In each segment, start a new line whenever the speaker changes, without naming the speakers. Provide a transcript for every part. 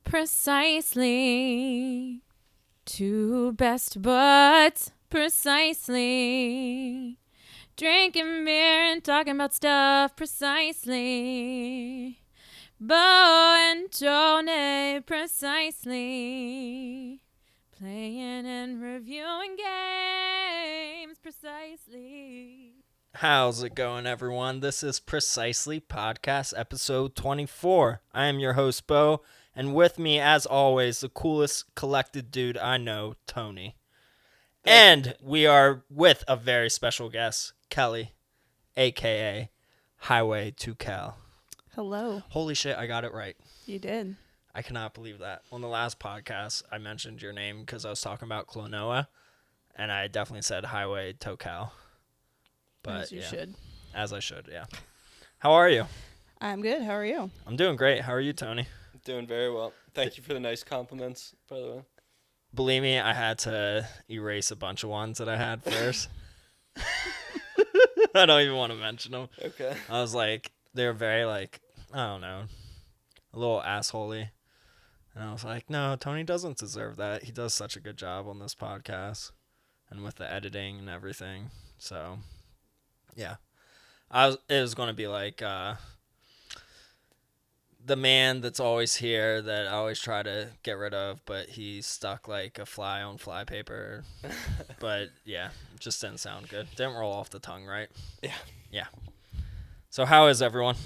Precisely. Two best buds. Precisely. Drinking beer and talking about stuff. Precisely. Bo and Tony. Precisely. Playing and reviewing games. Precisely.
How's it going, everyone? This is Precisely Podcast episode 24. I am your host, Bo, and with me, as always, the coolest collected dude I know, Tony. And we are with a very special guest, Kelly, a.k.a. Highway to Cal.
Hello.
Holy shit, I got it right.
You did.
I cannot believe that. On the last podcast, I mentioned your name because I was talking about Klonoa, and I definitely said Highway to Cal. But,
As you should.
As I should, yeah. How are you?
I'm good. How are you?
I'm doing great. How are you, Tony?
Doing very well. Thank you for the nice compliments, by the way.
Believe me, I had to erase a bunch of ones that I had first. I don't even want to mention them.
Okay.
I was like, they were very, like, I don't know, a little assholey. And I was like, no, Tony doesn't deserve that. He does such a good job on this podcast and with the editing and everything. So, yeah. It was going to be like the man that's always here that I always try to get rid of, but he's stuck like a fly on fly paper. But, yeah, it just didn't sound good. Didn't roll off the tongue, right?
Yeah.
Yeah. So how is everyone?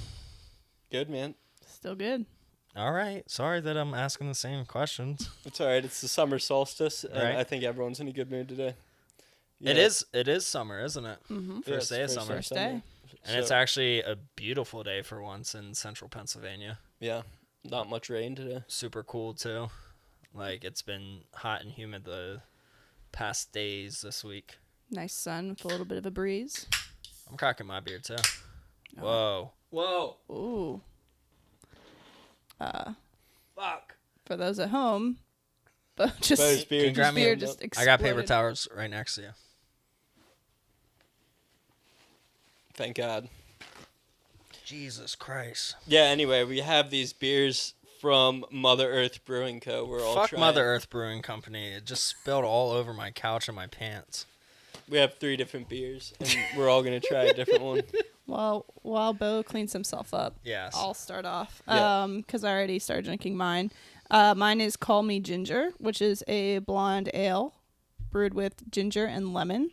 Good, man.
Still good.
All right. Sorry that I'm asking the same questions.
It's all right. It's the summer solstice, and
Right.
I think everyone's in a good mood today.
It is summer, isn't it?
Mm-hmm.
First day of summer.
First day.
And it's actually a beautiful day for once in central Pennsylvania.
Yeah. Not much rain today.
Super cool, too. Like, it's been hot and humid the past days this week.
Nice sun with a little bit of a breeze.
I'm cracking my beer, too.
Oh.
Whoa.
Ooh.
Fuck.
For those at home, but
Bo's
just
beer
Can you grab me
beer
a-
just
I
exploded.
got paper towels right next to you.
Thank God.
Jesus Christ.
Yeah, anyway, we have these beers from Mother Earth Brewing Co. We're all
Fuck
trying.
Mother Earth Brewing Company. It just spilled all over my couch and my pants.
We have 3 different beers, and we're all going to try a different one.
Well, while Bo cleans himself up,
Yes.
I'll start off.
Yeah.
Because I already started drinking mine. Mine is Call Me Ginger, which is a blonde ale brewed with ginger and lemon.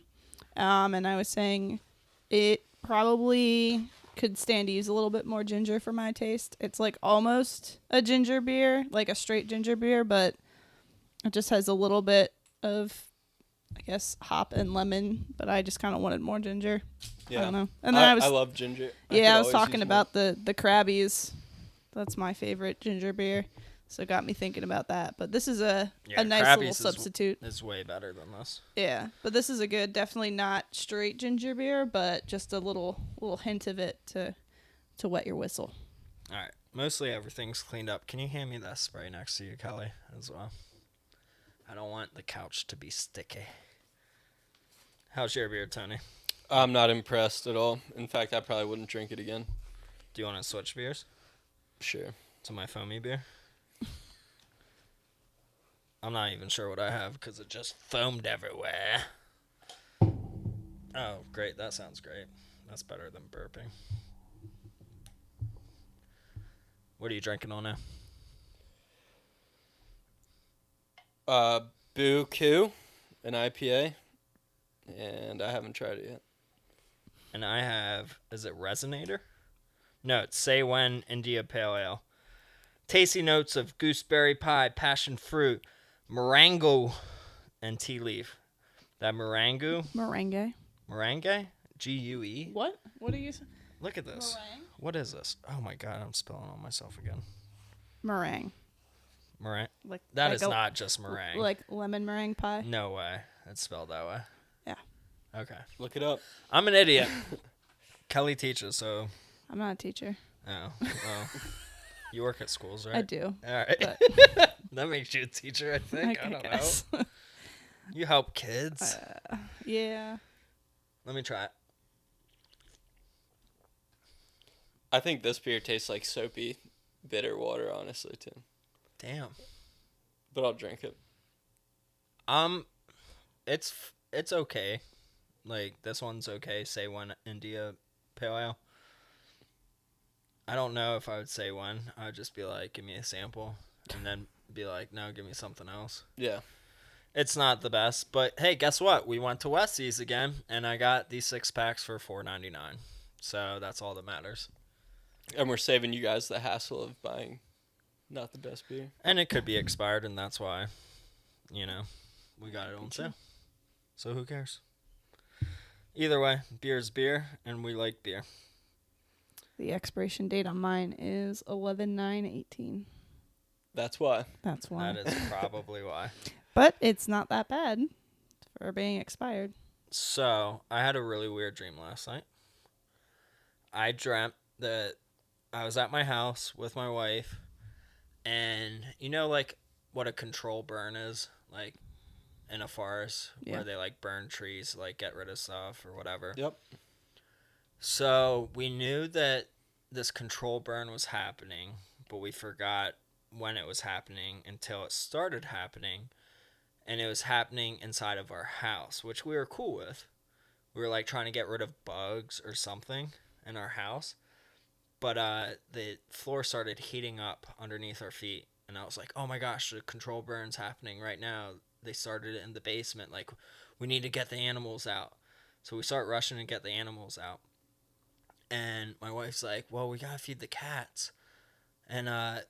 And I was saying it probably could stand to use a little bit more ginger for my taste. It's like almost a ginger beer, like a straight ginger beer, but it just has a little bit of, I guess, hop and lemon, but I just kind of wanted more ginger.
Yeah.
I don't know. And then
I love ginger.
I was
could always
talking
use
about the Krabbies. That's my favorite ginger beer. So it got me thinking about that. But this is a nice
Krabby's
little substitute.
It's way better than this.
Yeah. But this is a good, definitely not straight ginger beer, but just a little hint of it to wet your whistle.
All right. Mostly everything's cleaned up. Can you hand me that spray next to you, Kelly, as well? I don't want the couch to be sticky. How's your beer, Tony?
I'm not impressed at all. In fact, I probably wouldn't drink it again.
Do you want to switch beers
Sure.
to my foamy beer? I'm not even sure what I have because it just foamed everywhere. Oh, great. That sounds great. That's better than burping. What are you drinking on now?
Boo Coo, an IPA, and I haven't tried it yet.
And I have, is it Resonator? No, it's Say When India Pale Ale. Tasty notes of gooseberry pie, passion fruit, meringue, and tea leaf. That meringue? Meringue? G-U-E?
What? What are you saying?
Look at this.
Meringue?
What is this? Oh my god, I'm spilling on myself again.
Meringue.
Meringue?
Like
That
like
is
a-
not just meringue.
Like lemon meringue pie?
No way. It's spelled that way.
Yeah.
Okay.
Look it up.
I'm an idiot. Kelly teaches, so...
I'm not a teacher.
Oh, well. You work at schools, right?
I do.
All right.
But
That makes you a teacher, I think. I don't
guess.
know. You help kids.
Yeah.
Let me try it.
I think this beer tastes like soapy, bitter water, honestly, too.
Damn.
but I'll drink it.
It's okay. Like, this one's okay. Say one India Pale Ale. I don't know if I would say one. I would just be like, give me a sample. And then be like, no, give me something else.
Yeah.
It's not the best. But, hey, guess what? We went to Westies again, and I got these 6-packs for $4.99. So that's all that matters.
And we're saving you guys the hassle of buying not the best beer.
And it could be expired, and that's why, we got it on sale. So who cares? Either way, beer is beer, and we like beer.
The expiration date on mine is 11/9/18.
That's why.
That's why.
That is probably why.
But it's not that bad for being expired.
So, I had a really weird dream last night. I dreamt that I was at my house with my wife, and like what a control burn is, like in a forest where they like burn trees, like get rid of stuff or whatever.
Yep.
So we knew that this control burn was happening, but we forgot when it was happening until it started happening, and it was happening inside of our house, which we were cool with. We were like trying to get rid of bugs or something in our house. But the floor started heating up underneath our feet. And I was like, oh my gosh, the control burn's happening right now. They started it in the basement. Like, we need to get the animals out. So we start rushing to get the animals out. And my wife's like, well, we got to feed the cats. And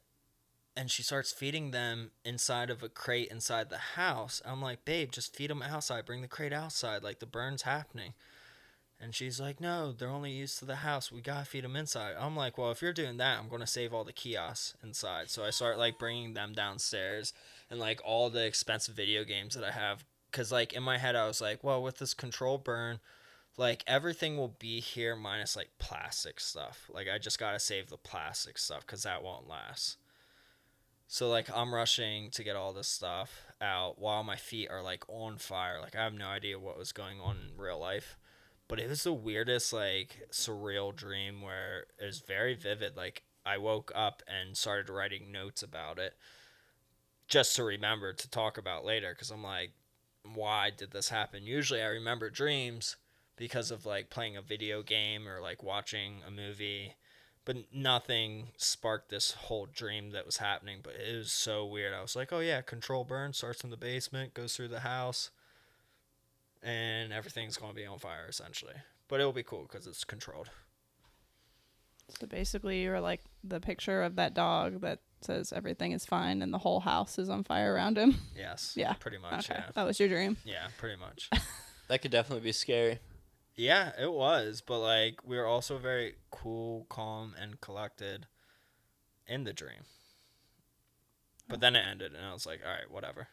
she starts feeding them inside of a crate inside the house. I'm like, babe, just feed them outside. Bring the crate outside. Like, the burn's happening. And she's like, no, they're only used to the house. We got to feed them inside. I'm like, well, if you're doing that, I'm going to save all the kiosks inside. So I start, like, bringing them downstairs and, like, all the expensive video games that I have. Because, like, in my head, I was like, well, with this control burn, like, everything will be here minus, like, plastic stuff. Like, I just got to save the plastic stuff because that won't last. So, like, I'm rushing to get all this stuff out while my feet are, like, on fire. Like, I have no idea what was going on in real life. But it was the weirdest, like, surreal dream where it was very vivid. Like, I woke up and started writing notes about it just to remember to talk about later. Because I'm like, why did this happen? Usually I remember dreams because of, like, playing a video game or, like, watching a movie. But nothing sparked this whole dream that was happening. But it was so weird. I was like, oh, yeah, control burn starts in the basement, goes through the house. And everything's going to be on fire, essentially. But it'll be cool because it's controlled.
So basically, you're like the picture of that dog that says everything is fine and the whole house is on fire around him.
Yes.
Yeah.
Pretty much,
okay.
yeah.
That was your dream?
Yeah, pretty much.
That could definitely be scary.
Yeah, it was. But, like, we were also very cool, calm, and collected in the dream. But then it ended, and I was like, all right, whatever.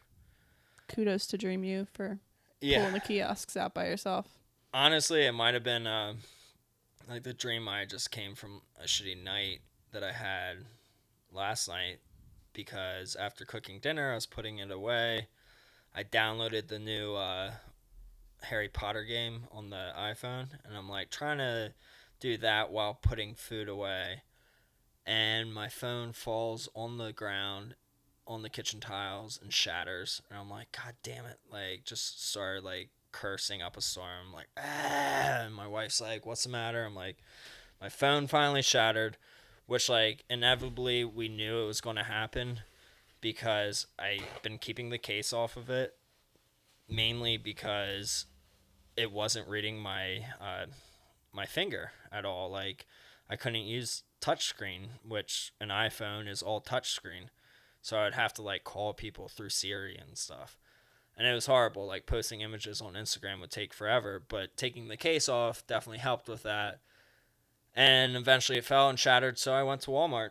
Kudos to Dream U for pulling the kiosks out by yourself.
Honestly, it might have been like the dream I just came from a shitty night that I had last night, because after cooking dinner I was putting it away. I downloaded the new Harry Potter game on the iPhone, and I'm like trying to do that while putting food away, and my phone falls on the ground on the kitchen tiles and shatters, and I'm like, god damn it, like just started like cursing up a storm, like and my wife's like, what's the matter? I'm like, my phone finally shattered, which like inevitably we knew it was going to happen because I've been keeping the case off of it, mainly because it wasn't reading my my finger at all. Like, I couldn't use touchscreen, which an iPhone is all touchscreen. So I'd have to, like, call people through Siri and stuff. And it was horrible. Like, posting images on Instagram would take forever. But taking the case off definitely helped with that. And eventually it fell and shattered, so I went to Walmart.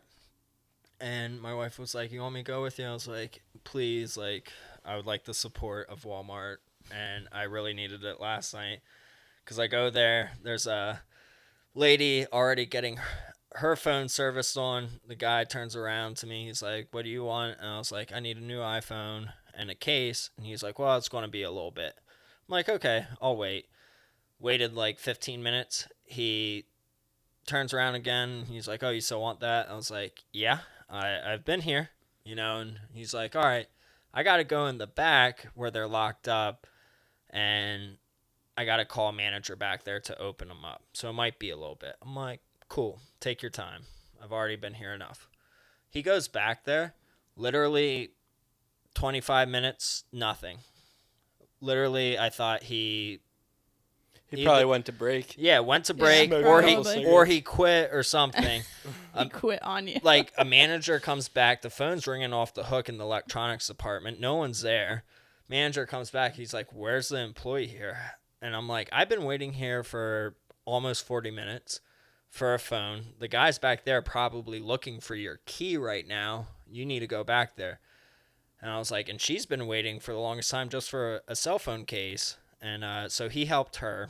And my wife was like, you want me to go with you? I was like, please, like, I would like the support of Walmart. And I really needed it last night. Because I go there, there's a lady already getting her phone serviced on. The guy turns around to me. He's like, what do you want? And I was like, I need a new iPhone and a case. And he's like, well, it's going to be a little bit. I'm like, okay, I'll wait. Waited like 15 minutes. He turns around again. He's like, oh, you still want that? I was like, yeah, I've been here. And he's like, all right, I got to go in the back where they're locked up, and I got to call a manager back there to open them up. So it might be a little bit. I'm like, cool, take your time. I've already been here enough. He goes back there, literally 25 minutes, nothing. Literally, I thought he
probably went to break.
Yeah, went to break,
Yeah,
or he quit or something.
He quit on you.
Like, a manager comes back, the phone's ringing off the hook in the electronics department, no one's there. Manager comes back, he's like, where's the employee here? And I'm like, I've been waiting here for almost 40 minutes for a phone. The guy's back there probably looking for your key right now. You need to go back there. And I was like, and she's been waiting for the longest time just for a cell phone case. And so he helped her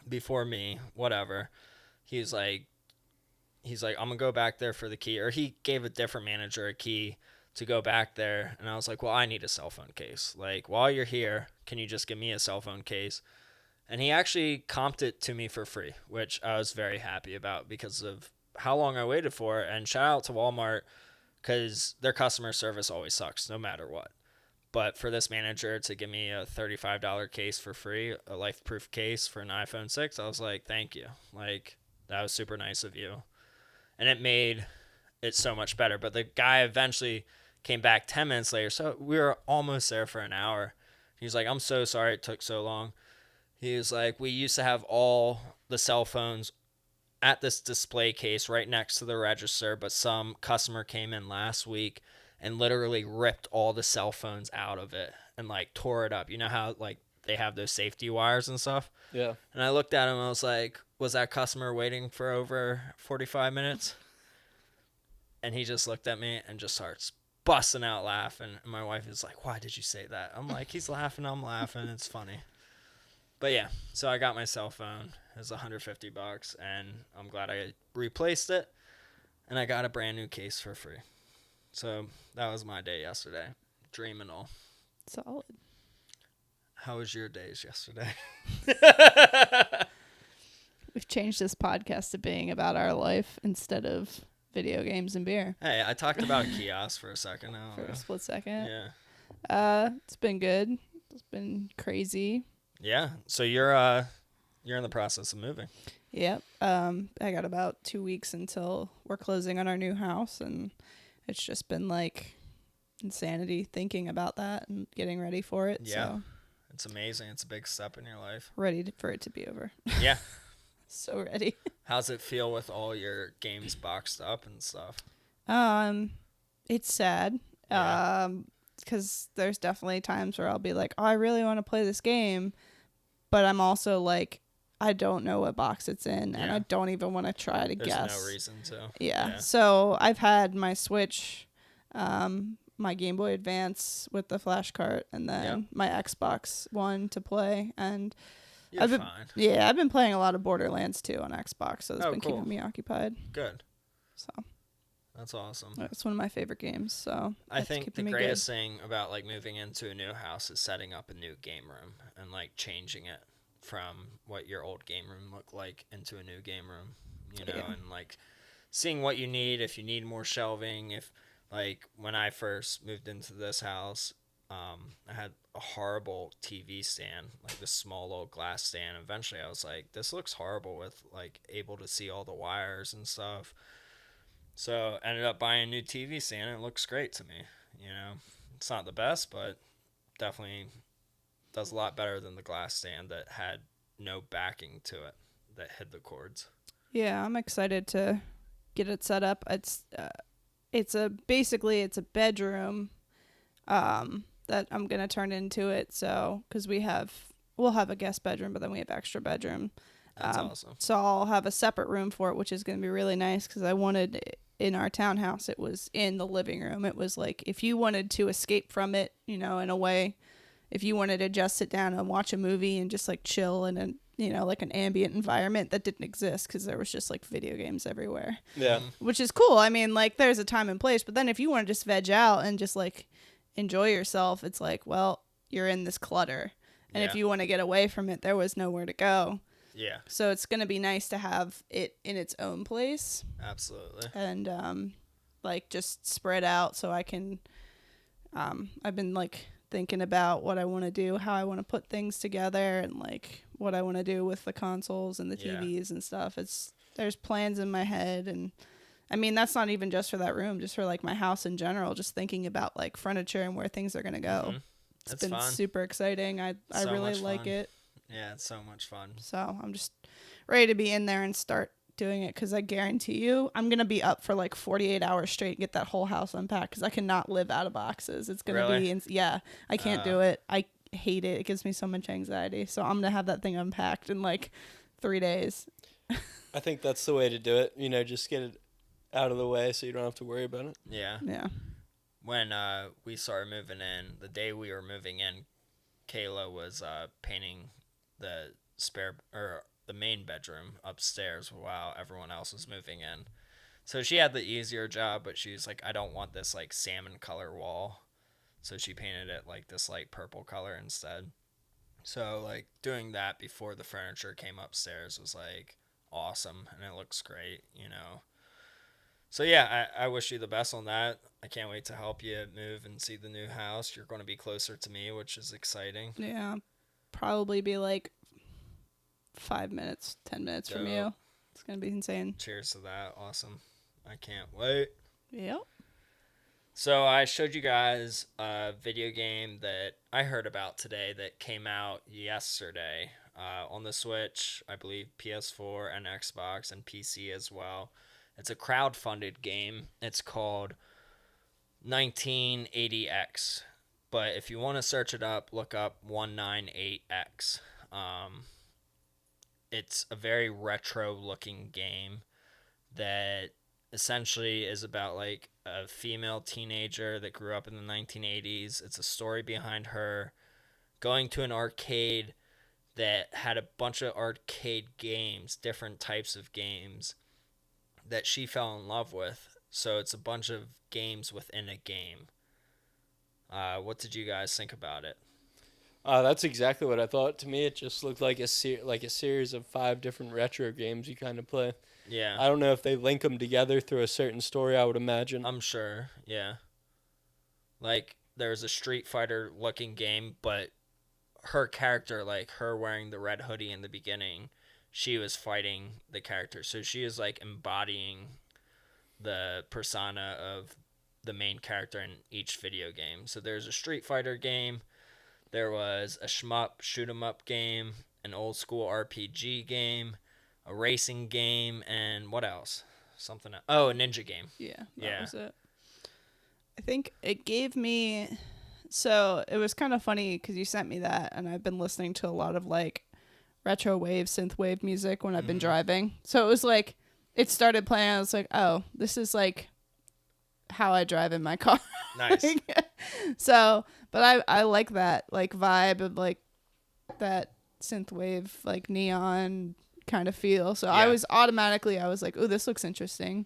before me, whatever. He's like, I'm going to go back there for the key. Or he gave a different manager a key to go back there. And I was like, well, I need a cell phone case. Like, while you're here, can you just give me a cell phone case? And he actually comped it to me for free, which I was very happy about because of how long I waited for it. And shout out to Walmart, because their customer service always sucks no matter what. But for this manager to give me a $35 case for free, a life-proof case for an iPhone 6, I was like, thank you. Like, that was super nice of you. And it made it so much better. But the guy eventually came back 10 minutes later, so we were almost there for an hour. He was like, I'm so sorry it took so long. He was like, we used to have all the cell phones at this display case right next to the register, but some customer came in last week and literally ripped all the cell phones out of it and like tore it up. You know how like they have those safety wires and stuff?
Yeah.
And I looked at him and I was like, was that customer waiting for over 45 minutes? And he just looked at me and just starts busting out laughing. And my wife is like, why did you say that? I'm like, he's laughing, I'm laughing. It's funny. But yeah, so I got my cell phone. It was $150, and I'm glad I replaced it. And I got a brand new case for free. So that was my day yesterday. Dream and all.
Solid.
How was your days yesterday?
We've changed this podcast to being about our life instead of video games and beer.
Hey, I talked about a kiosk for a second.
For a split second.
Yeah.
It's been good. It's been crazy.
Yeah. So you're in the process of moving.
Yep. I got about 2 weeks until we're closing on our new house, and it's just been like insanity thinking about that and getting ready for it.
Yeah.
So
It's amazing. It's a big step in your life.
ready for it to be over.
Yeah.
So ready.
How's it feel with all your games boxed up and stuff?
It's sad.
Yeah.
Because there's definitely times where I'll be like, oh, I really want to play this game, but I'm also like, I don't know what box it's in, and I don't even want to try to guess.
There's no reason to.
Yeah. So I've had my Switch, my Game Boy Advance with the flash cart, and then my Xbox One to play. And
You're fine.
I've been playing a lot of Borderlands too on Xbox, so it's been
cool.
keeping me occupied.
Good.
So
that's awesome.
it's one of my favorite games. So
I think the greatest thing about like moving into a new house is setting up a new game room and like changing it from what your old game room looked like into a new game room, and like seeing what you need, if you need more shelving. If like when I first moved into this house, I had a horrible TV stand, like this small little glass stand. Eventually I was like, this looks horrible with like able to see all the wires and stuff. So ended up buying a new TV stand, and it looks great to me. It's not the best, but definitely does a lot better than the glass stand that had no backing to it that hid the cords.
Yeah, I'm excited to get it set up. It's a bedroom that I'm gonna turn into it. So because we'll have a guest bedroom, but then we have extra bedroom.
That's awesome.
So I'll have a separate room for it, which is going to be really nice because I wanted in our townhouse, it was in the living room. It was like if you wanted to escape from it, in a way, if you wanted to just sit down and watch a movie and just like chill in like an ambient environment that didn't exist because there was just like video games everywhere.
Yeah.
Which is cool. I mean, like there's a time and place, but then if you want to just veg out and just like enjoy yourself, it's like, well, you're in this clutter. And if you want to get away from it, there was nowhere to go.
Yeah.
So it's going to be nice to have it in its own place.
Absolutely.
And like just spread out so I can I've been like thinking about what I want to do, how I want to put things together, and like what I want to do with the consoles and the
Yeah.
TVs and stuff. There's plans in my head, and I mean that's not even just for that room, just for like my house in general, just thinking about like furniture and where things are going to go.
Mhm.
It's
It's
been
fun.
super exciting. I
So
really
much
like
fun.
it.
Yeah, it's so much fun.
So I'm just ready to be in there and start doing it, because I guarantee you I'm going to be up for like 48 hours straight and get that whole house unpacked, because I cannot live out of boxes. It's going to
Really?
be, yeah, I can't do it. I hate it. It gives me so much anxiety. So I'm going to have that thing unpacked in like 3 days.
I think that's the way to do it. You know, just get it out of the way so you don't have to worry about it.
Yeah.
Yeah.
When we started moving in, the day we were moving in, Kayla was painting the the main bedroom upstairs while everyone else was moving in. So she had the easier job, but she was like, I don't want this like salmon color wall. So she painted it like this light purple color instead. So like doing that before the furniture came upstairs was like awesome, and it looks great, you know. So yeah, I wish you the best on that. I can't wait to help you move and see the new house. You're going to be closer to me, which is exciting.
Yeah. Probably be like 5 minutes, 10 minutes from you.
Dope.
It's going to be insane.
Cheers to that. Awesome. I can't wait.
Yep.
So I showed you guys a video game that I heard about today that came out yesterday on the Switch, I believe PS4 and Xbox and PC as well. It's a crowd-funded game. It's called 1980X. But if you want to search it up, look up 198X. It's a very retro-looking game that essentially is about like a female teenager that grew up in the 1980s. It's a story behind her going to an arcade that had a bunch of arcade games, different types of games that she fell in love with. So it's a bunch of games within a game. What did you guys think about it?
That's exactly what I thought. To me, it just looked like a series of 5 different retro games you kind of play.
Yeah,
I don't know if they link them together through a certain story, I would imagine.
I'm sure. Yeah. Like, there's a Street Fighter looking game, but her character, like her wearing the red hoodie in the beginning, she was fighting the character. So she is like embodying the persona of the main character in each video game. So there's a Street Fighter game, there was a shmup, shoot 'em up game, an old school RPG game, a racing game, and what else? Something else. Oh, a ninja game.
Yeah. That
Yeah.
was it. I think it gave me. So it was kind of funny because you sent me that, and I've been listening to a lot of like retro wave, synth wave music when I've been driving. So it was like, it started playing. I was like, oh, this is like how I drive in my car.
Nice.
So, but I like that like vibe of like that synth wave, like neon kind of feel. So I
Yeah.
was like, oh, this looks interesting.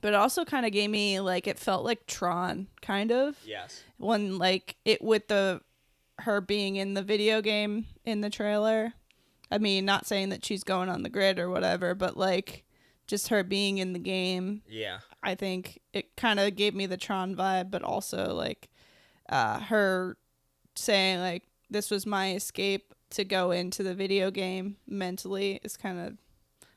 But it also kind of gave me like, it felt like Tron kind of.
Yes.
When like it with her being in the video game in the trailer. I mean, not saying that she's going on the grid or whatever, but like just her being in the game.
Yeah.
I think it kind of gave me the Tron vibe, but also like her saying like this was my escape to go into the video game mentally is kind of,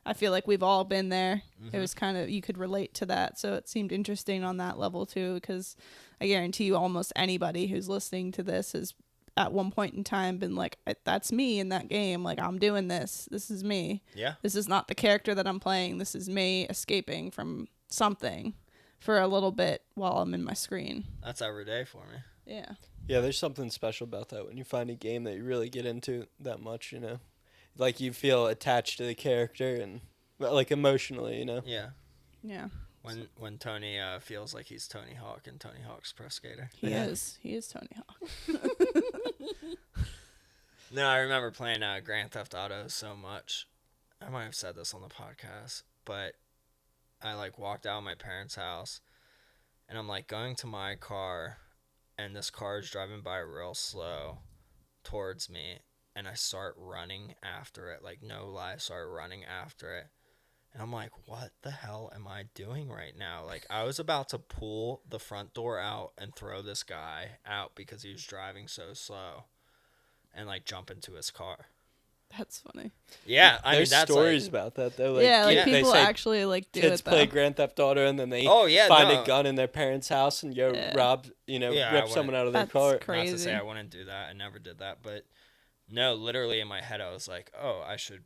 I feel like we've all been there.
Mm-hmm.
It was kind of, you could relate to that. So it seemed interesting on that level too, because I guarantee you almost anybody who's listening to this has at one point in time been like, that's me in that game. Like, I'm doing this. This is me.
Yeah.
This is not the character that I'm playing. This is me escaping from something for a little bit while I'm in my screen.
That's every day for me.
Yeah.
Yeah, there's something special about that when you find a game that you really get into that much, you know. Like you feel attached to the character and like emotionally, you know.
Yeah.
Yeah.
When Tony feels like he's Tony Hawk and Tony Hawk's Pro Skater.
He
Yeah.
is. He is Tony Hawk.
No, I remember playing Grand Theft Auto so much. I might have said this on the podcast, but I like walked out of my parents' house and I'm like going to my car and this car is driving by real slow towards me and I start running after it. Like, no lie, I start running after it. And I'm like, what the hell am I doing right now? Like, I was about to pull the front door out and throw this guy out because he was driving so slow and, like, jump into his car.
That's funny.
Yeah, I mean,
There's
that's
stories
like,
about that, though.
Yeah, like
yeah.
They
people
say
actually like do
kids
it though.
play Grand Theft Auto and then they
oh,
find
no.
a gun in their parents' house and go
Yeah.
rob,
Yeah, I
rip someone out of their
That's
car.
crazy.
Not to say I wouldn't do that. I never did that. But, no, literally in my head, I was like, oh, I should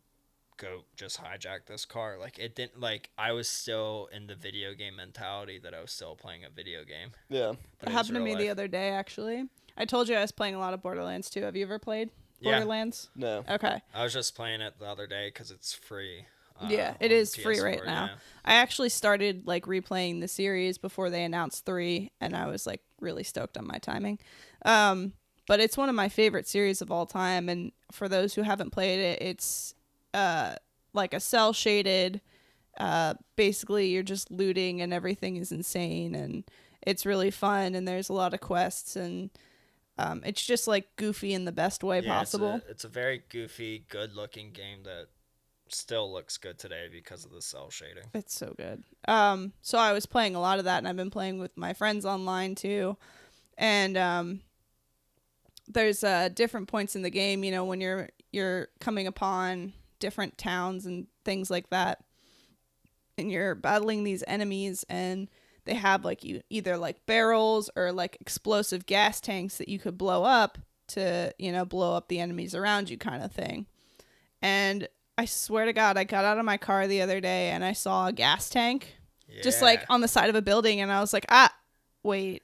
go just hijack this car. Like, it didn't, like, I was still in the video game mentality that I was still playing a video game.
Yeah.
It happened to me the other day, actually. I told you I was playing a lot of Borderlands, too. Have you ever played Borderlands?
No.
Okay.
I was just playing it the other day because it's free.
Yeah, it
on
is free
PS4,
right now.
yeah.
I actually started like replaying the series before they announced 3, and I was like really stoked on my timing. But it's one of my favorite series of all time, and for those who haven't played it, it's like a cell shaded. Basically, you're just looting, and everything is insane, and it's really fun, and there's a lot of quests, and it's just like goofy in the best way possible.
It's a very goofy, good-looking game that still looks good today because of the cell shading.
It's so good. So I was playing a lot of that, and I've been playing with my friends online too. And there's different points in the game, you know, when you're coming upon different towns and things like that, and you're battling these enemies, and they have like you either like barrels or like explosive gas tanks that you could blow up to, you know, blow up the enemies around you, kind of thing. And I swear to God, I got out of my car the other day and I saw a gas tank just like on the side of a building, and I was like, wait.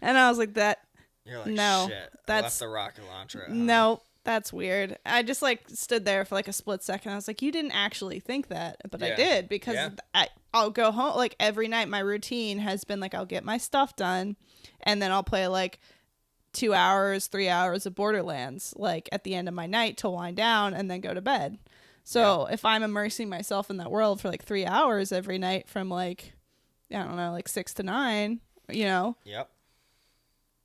And I was like,
You're like,
no,
shit, I
that's
left the rocket launcher at home.
no, that's weird. I just like stood there for like a split second. I was like, you didn't actually think that, but I did, because I'll go home like every night. My routine has been like, I'll get my stuff done, and then I'll play like 2 hours, 3 hours of Borderlands, like at the end of my night to wind down, and then go to bed. So if I'm immersing myself in that world for like 3 hours every night from like, I don't know, like 6 to 9, you know?
Yep.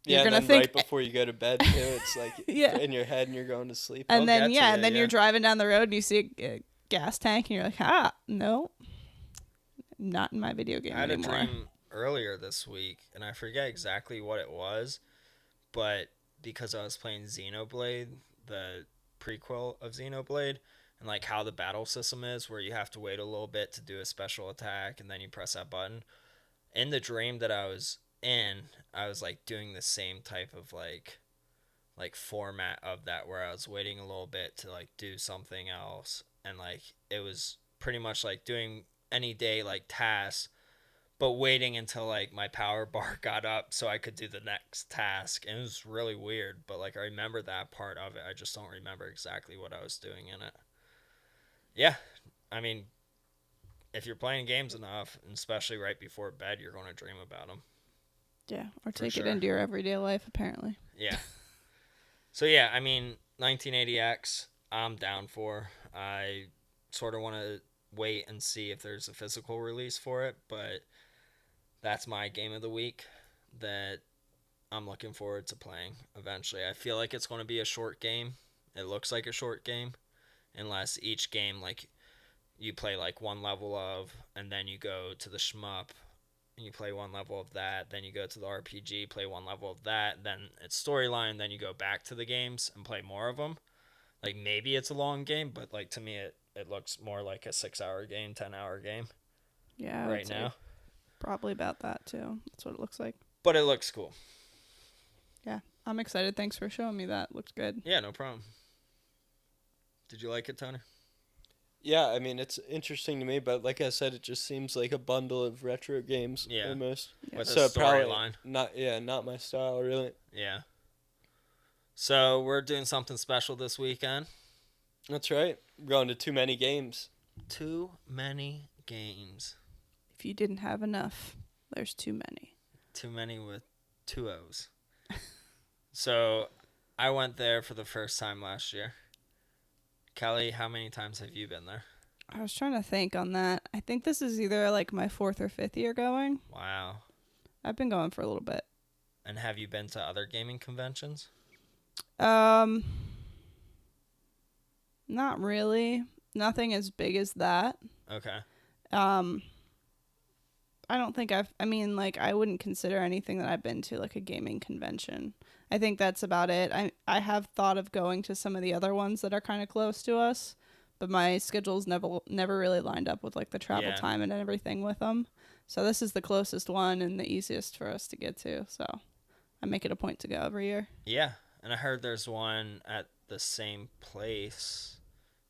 You're
and
gonna
then
think
right before you go to bed, too, it's like in your head and you're going to sleep.
And then,
get to
and
you,
then you're driving down the road and you see a gas tank and you're like, no, not in my video game
I had
anymore.
a dream earlier this week, and I forget exactly what it was, but because I was playing Xenoblade, the prequel of Xenoblade, and like how the battle system is, where you have to wait a little bit to do a special attack, and then you press that button. In the dream that I was in, I was like doing the same type of like format of that, where I was waiting a little bit to like do something else, and like it was pretty much like doing any day like tasks, but waiting until like my power bar got up so I could do the next task. And it was really weird, but like I remember that part of it. I just don't remember exactly what I was doing in it. Yeah, I mean, if you're playing games enough, and especially right before bed, you're going to dream about them.
Yeah, or take it into your everyday life, apparently.
Yeah. So yeah, I mean, 1980X, I'm down for. I sort of want to wait and see if there's a physical release for it, but that's my game of the week that I'm looking forward to playing eventually. I feel like it's going to be a short game. It looks like a short game, unless each game, like, you play like one level of, and then you go to the shmup, and you play one level of that, then you go to the RPG, play one level of that, then it's storyline, then you go back to the games and play more of them. Like, maybe it's a long game, but like to me it looks more like a 6-hour game, 10-hour game.
Yeah,
right now.
Probably about that too. That's what it looks like.
But it looks cool.
Yeah, I'm excited. Thanks for showing me that. Looks good.
Yeah, no problem. Did you like it, Tony?
Yeah, I mean, it's interesting to me, but like I said, it just seems like a bundle of retro games almost.
Yeah. With
So
a storyline.
Not my style, really.
Yeah. So we're doing something special this weekend.
That's right. We're going to Too Many Games.
Too many games.
If you didn't have enough, there's too many.
Too many with 2 O's. So I went there for the first time last year. Kelly, how many times have you been there?
I was trying to think on that. I think this is either like my 4th or 5th year going.
Wow.
I've been going for a little bit.
And have you been to other gaming conventions?
Not really. nothing as big as that.
Okay.
I don't think I wouldn't consider anything that I've been to like a gaming convention. I think that's about it. I have thought of going to some of the other ones that are kind of close to us, but my schedule's never really lined up with like the travel time and everything with them. So this is the closest one and the easiest for us to get to. So I make it a point to go every year.
Yeah, and I heard there's one at the same place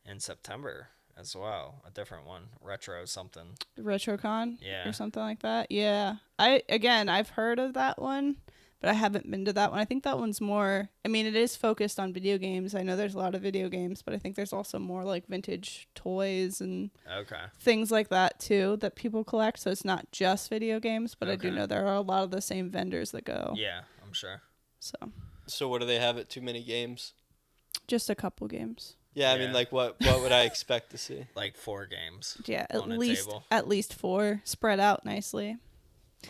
in September as well, a different one, retro something.
RetroCon?
Yeah.
Or something like that? Yeah. I've heard of that one, but I haven't been to that one. I think that one's more, it is focused on video games. I know there's a lot of video games, but I think there's also more like vintage toys and things like that too that people collect. So it's not just video games, but I do know there are a lot of the same vendors that go.
Yeah, I'm sure.
So what do they have at Too Many Games?
Just a couple games.
Yeah, I mean, like, what would I expect to see?
Like 4 games.
Yeah, at least 4, spread out nicely.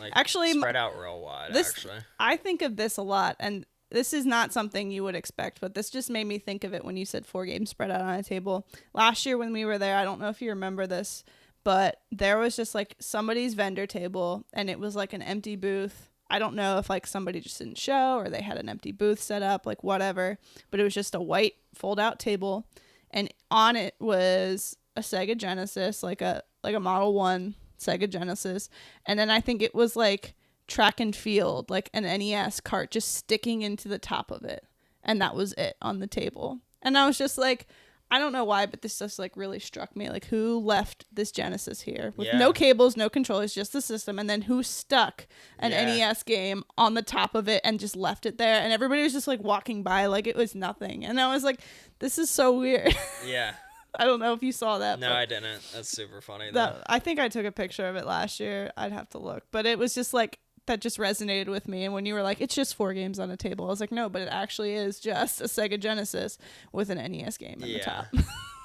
Like,
actually,
spread out real wide, actually.
I think of this a lot, and this is not something you would expect, but this just made me think of it when you said 4 games spread out on a table. Last year when we were there, I don't know if you remember this, but there was just, like, somebody's vendor table, and it was, like, an empty booth. I don't know if, like, somebody just didn't show or they had an empty booth set up, like, whatever. But it was just a white fold-out table, and on it was a Sega Genesis, like a Model 1 Sega Genesis. And then I think it was, like, track and field, like an NES cart just sticking into the top of it. And that was it on the table. And I was just like, I don't know why, but this just like really struck me. Like, who left this Genesis here with no cables, no controllers, just the system, and then who stuck an NES game on the top of it and just left it there? And everybody was just like walking by like it was nothing. And I was like, this is so weird.
Yeah.
I don't know if you saw that.
No, I didn't. That's super funny though.
I think I took a picture of it last year. I'd have to look, but it was just like that just resonated with me. And when you were like, it's just 4 games on a table, I was like, no, but it actually is just a Sega Genesis with an NES game in the top.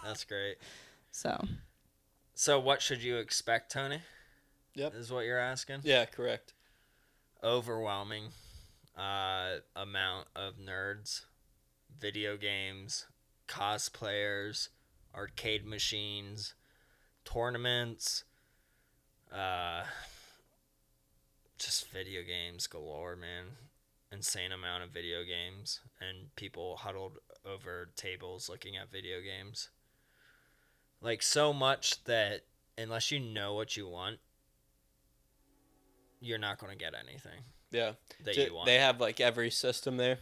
That's great.
So
what should you expect, Tony?
Yep.
Is what you're asking?
Yeah, correct.
Overwhelming amount of nerds, video games, cosplayers, arcade machines, tournaments, just video games galore, man. Insane amount of video games and people huddled over tables looking at video games. Like, so much that unless you know what you want, you're not going to get anything.
Yeah.
You want.
They have like every system there.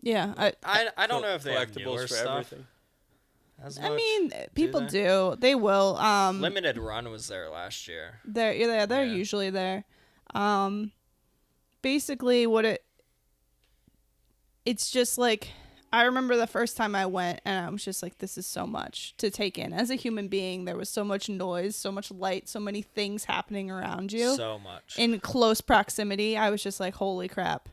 Yeah.
I don't know if they have newer
for
stuff.
Everything.
I mean, people do. They will.
Limited Run was there last year.
They're usually there. Basically it's just like, I remember the first time I went and I was just like, this is so much to take in. As a human being, there was so much noise, so much light, so many things happening around you.
So much.
In close proximity. I was just like, holy crap.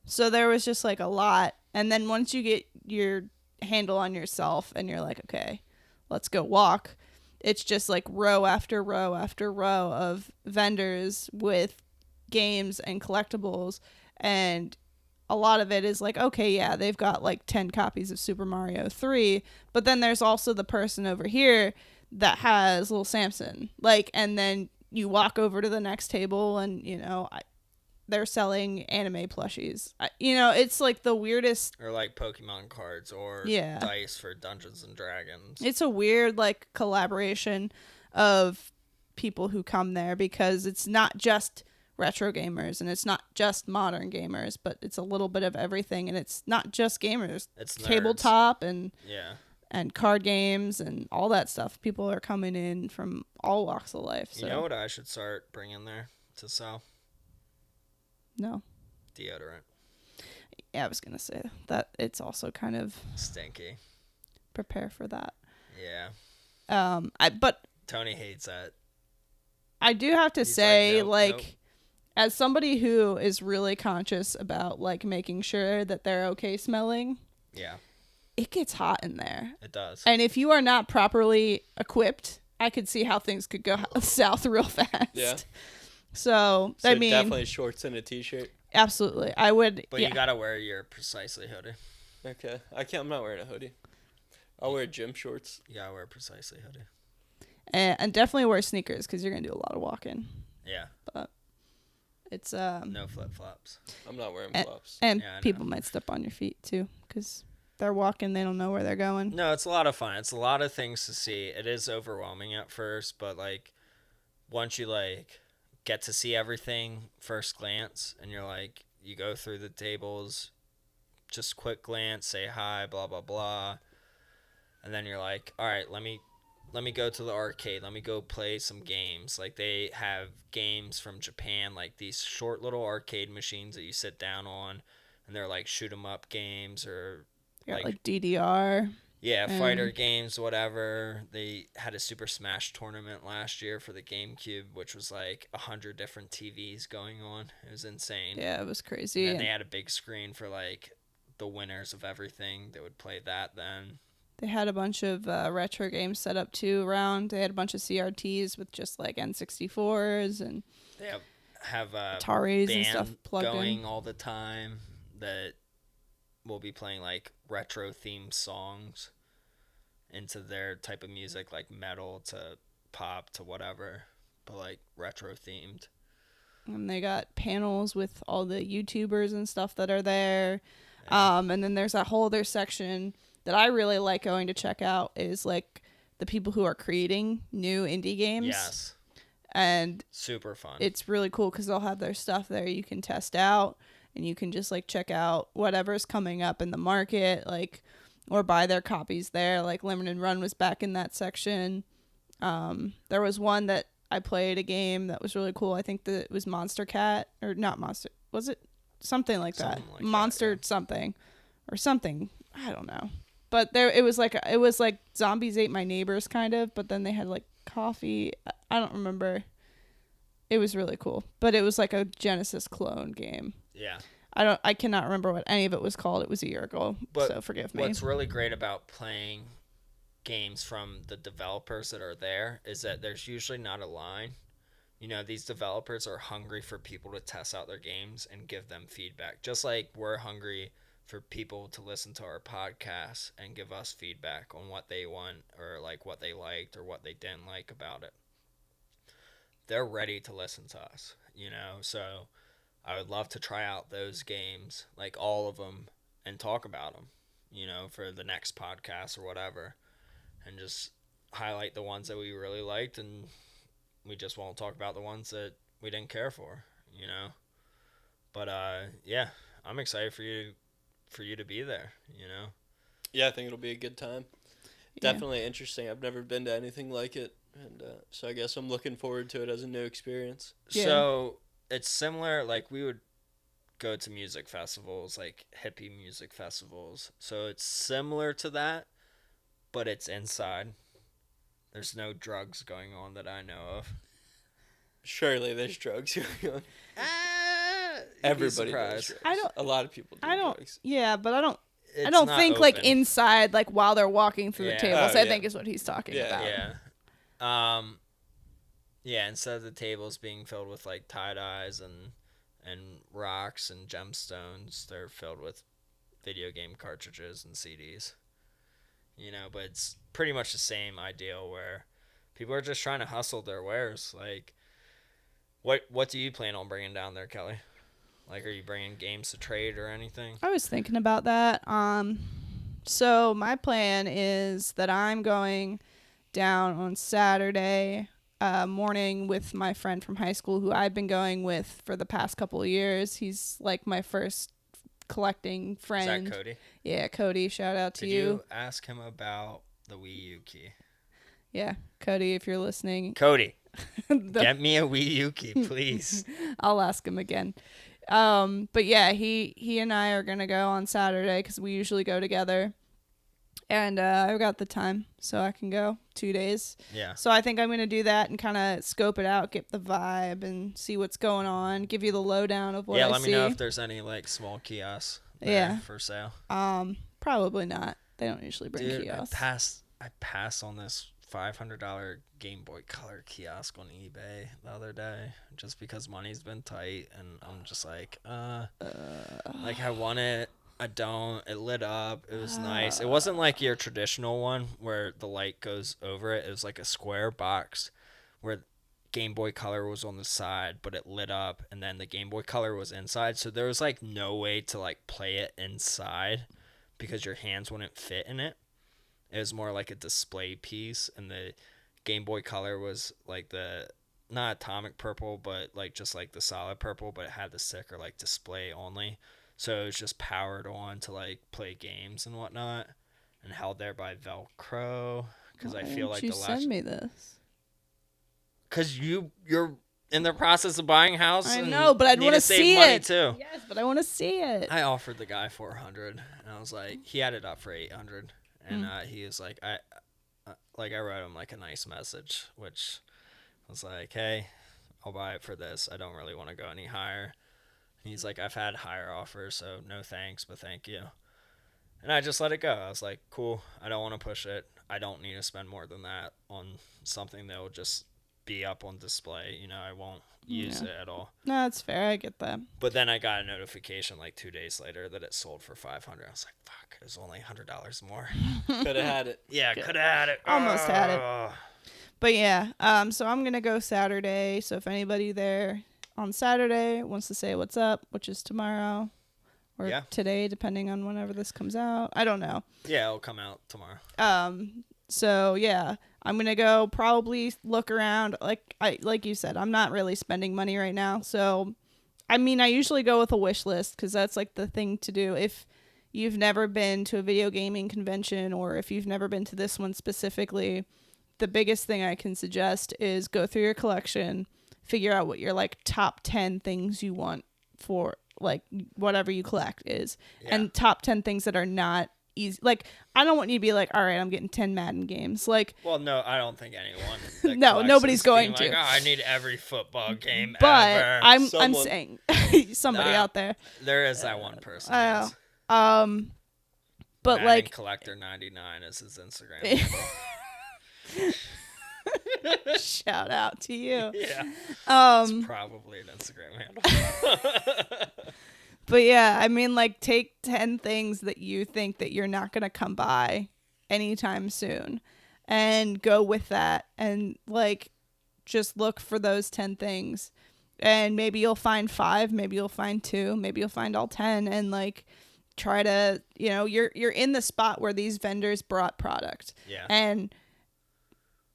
So there was just like a lot. And then once you get your handle on yourself and you're like, okay, let's go walk. It's just like row after row after row of vendors with games and collectibles, and a lot of it is like, okay, yeah, they've got like 10 copies of Super Mario 3, but then there's also the person over here that has little Samson, like, and then you walk over to the next table and they're selling anime plushies. It's like the weirdest,
or like Pokemon cards or dice for Dungeons and Dragons.
It's a weird like collaboration of people who come there, because it's not just retro gamers and it's not just modern gamers, but it's a little bit of everything, and it's not just gamers.
It's
tabletop and card games and all that stuff. People are coming in from all walks of life. So.
You know what I should start bringing there to sell?
No.
Deodorant.
Yeah, I was gonna say that it's also kind of
stinky.
Prepare for that.
Yeah.
But
Tony hates that.
I do have to say,
nope.
As somebody who is really conscious about like making sure that they're okay smelling, it gets hot in there.
It does.
And if you are not properly equipped, I could see how things could go south real fast.
Yeah.
So I mean,
definitely shorts and a t-shirt.
Absolutely, I would.
But you gotta wear your Precisely hoodie.
Okay, I'm not wearing a hoodie. I'll wear gym shorts.
Yeah, I wear Precisely hoodie.
And definitely wear sneakers because you're gonna do a lot of walking.
Yeah.
But it's
no flip flops.
I'm not wearing
and,
flops.
and
Yeah, I
people
know.
might step on your feet too because they're walking. They don't know where they're going.
No, it's a lot of fun. It's a lot of things to see. It is overwhelming at first, but like once you like get to see everything first glance, and you're like you go through the tables, just quick glance, say hi, blah blah blah, and then you're like, all right, let me go to the arcade. Let me go play some games. Like they have games from Japan, like these short little arcade machines that you sit down on, and they're like shoot 'em up games or
You got like DDR.
yeah, fighter games, whatever. They had a Super Smash tournament last year for the GameCube, which was like 100 different TVs going on. It was insane.
Yeah, it was crazy.
And they had a big screen for like the winners of everything. They would play that then.
They had a bunch of retro games set up too around. They had a bunch of CRTs with just like N64s and
They have
Ataris and stuff
band
plugged
going
in
all the time that will be playing like retro themed songs into their type of music, like metal to pop to whatever, but like retro themed.
And they got panels with all the YouTubers and stuff that are there.
Yeah.
And then there's that whole other section that I really like going to check out is like the people who are creating new indie games.
Yes.
And
Super fun.
it's really cool because they'll have their stuff there you can test out and you can just like check out whatever's coming up in the market, like, or buy their copies there. Like Limited Run was back in that section. There was one that I played a game that was really cool. I think that it was Monster Cat or not Monster. Was it something like that?
Something like
Monster
that, yeah.
something or something. I don't know. But there it was like Zombies Ate My Neighbors kind of, but then they had like coffee. I don't remember. It was really cool, but it was like a Genesis clone game.
Yeah.
I cannot remember what any of it was called. It was a year ago,
But
so forgive me.
what's really great about playing games from the developers that are there is that there's usually not a line. You know, these developers are hungry for people to test out their games and give them feedback. Just like we're hungry for people to listen to our podcast and give us feedback on what they want or like what they liked or what they didn't like about it. They're ready to listen to us, you know? So I would love to try out those games, like all of them, and talk about them, you know, for the next podcast or whatever, and just highlight the ones that we really liked, and we just won't talk about the ones that we didn't care for, you know. But yeah, I'm excited for you to be there, you know.
Yeah, I think it'll be a good time.
Yeah.
Definitely interesting. I've never been to anything like it, and so I guess I'm looking forward to it as a new experience.
Yeah.
So it's similar, like we would go to music festivals, like hippie music festivals. So it's similar to that, but it's inside. There's no drugs going on that I know of.
Surely there's drugs going on.
You'd be
Everybody does
surprised.
drugs. A lot of people do drugs.
Yeah, but I don't
It's
don't
not
think like
open.
inside, like while they're walking through
Yeah.
the tables.
Oh,
I
yeah.
think is what he's talking
Yeah.
about.
Yeah. Yeah, instead of the tables being filled with like tie-dyes and rocks and gemstones, they're filled with video game cartridges and CDs. You know, but it's pretty much the same ideal where people are just trying to hustle their wares. Like, what do you plan on bringing down there, Kelly? Like, are you bringing games to trade or anything?
I was thinking about that. So my plan is that I'm going down on Saturday morning with my friend from high school who I've been going with for the past couple of years. He's like my first collecting friend.
Is that Cody?
Yeah, Cody, shout out to
Did you ask him about the Wii U key?
Yeah, Cody, if you're listening.
Cody,
The-
get me a Wii U key, please.
I'll ask him again. But yeah, he and I are gonna go on Saturday because we usually go together, and I've got the time, so I can go 2 days.
Yeah.
So I think I'm gonna do that and kind of scope it out, get the vibe, and see what's going on. Give you the lowdown of what I see.
Let me know if there's any like small kiosks there for sale.
Probably not. They don't usually bring
Dude,
kiosks.
I passed on this $500 Game Boy Color kiosk on eBay the other day just because money's been tight, and I'm just like, like I want it, I don't. It lit up. It was nice. It wasn't like your traditional one where the light goes over it. It was like a square box where Game Boy Color was on the side, but it lit up, and then the Game Boy Color was inside. So there was like no way to like play it inside because your hands wouldn't fit in it. It was more like a display piece, and the Game Boy Color was like the not atomic purple, but like just like the solid purple, but it had the sticker like display only. So it was just powered on to like play games and whatnot, and held there by Velcro. Because I feel like
you
the last.
send me this.
Because you're in the process of buying a house.
I know, but I'd want to see
money
it
too.
Yes, but I want to see it.
I offered the guy $400, and I was like, he had it up for $800, and he was like, I wrote him like a nice message, which was like, hey, I'll buy it for this. I don't really want to go any higher. And he's like, I've had higher offers, so no thanks, but thank you. And I just let it go. I was like, cool. I don't want to push it. I don't need to spend more than that on something that will just be up on display. I won't use it at all.
No, that's fair. I get that.
But then I got a notification like 2 days later that it sold for $500. I was like, fuck, it was only $100 more.
Could have had it.
Yeah, could have had it.
Almost had it. But yeah, so I'm going to go Saturday. So if anybody there on Saturday wants to say what's up, which is tomorrow or today, depending on whenever this comes out. I don't know.
Yeah, it'll come out tomorrow.
So yeah, I'm going to go probably look around. Like you said, I'm not really spending money right now. So, I mean, I usually go with a wish list because that's like the thing to do. If you've never been to a video gaming convention or if you've never been to this one specifically, the biggest thing I can suggest is go through your collection, figure out what your like top 10 things you want for like whatever you collect is, and top 10 things that are not easy. Like, I don't want you to be like, all right, I'm getting 10 Madden games. Like,
well, no, I don't think anyone.
No, nobody's going to.
Like, oh, I need every football game
but
ever.
I'm saying somebody out there.
There is that one person.
But
Madden
like
Collector 99 is his Instagram handle.
Shout out to you.
Yeah. It's probably an Instagram handle.
But yeah, I mean, like, take 10 things that you think that you're not going to come by anytime soon and go with that and like just look for those 10 things. And maybe you'll find 5, maybe you'll find 2, maybe you'll find all 10 and like try to, you're in the spot where these vendors brought product.
Yeah.
And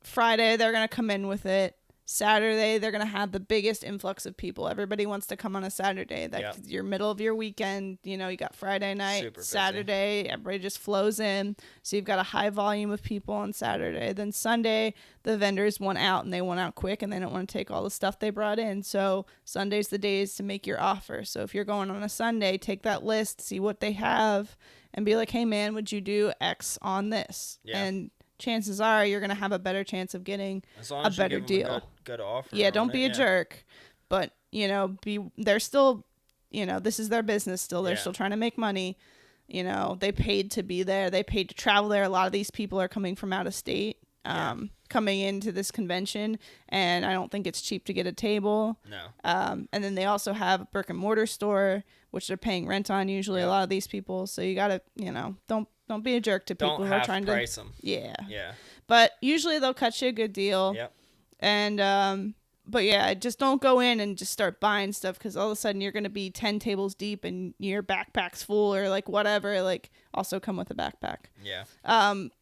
Friday, they're going to come in with it. Saturday, they're going to have the biggest influx of people. Everybody wants to come on a Saturday. That's your middle of your weekend. You got Friday night,
super busy.
Saturday, everybody just flows in. So you've got a high volume of people on Saturday. Then Sunday, the vendors want out and they want out quick and they don't want to take all the stuff they brought in. So Sunday's the days to make your offer. So if you're going on a Sunday, take that list, see what they have and be like, hey man, would you do X on this?
Yeah.
And chances are you're going to have a better chance of getting a better deal.
Good offer.
Yeah, don't be a jerk. But, they're still, this is their business still. They're still trying to make money. They paid to be there. They paid to travel there. A lot of these people are coming from out of state, coming into this convention. And I don't think it's cheap to get a table.
No.
And then they also have a brick and mortar store, which they're paying rent on usually, a lot of these people. So you got to, don't be a jerk to people who are trying to
price them.
Yeah.
Yeah.
But usually they'll cut you a good deal.
Yep.
And but yeah, just don't go in and just start buying stuff because all of a sudden you're going to be 10 tables deep and your backpack's full or like whatever. Like also come with a backpack.
Yeah.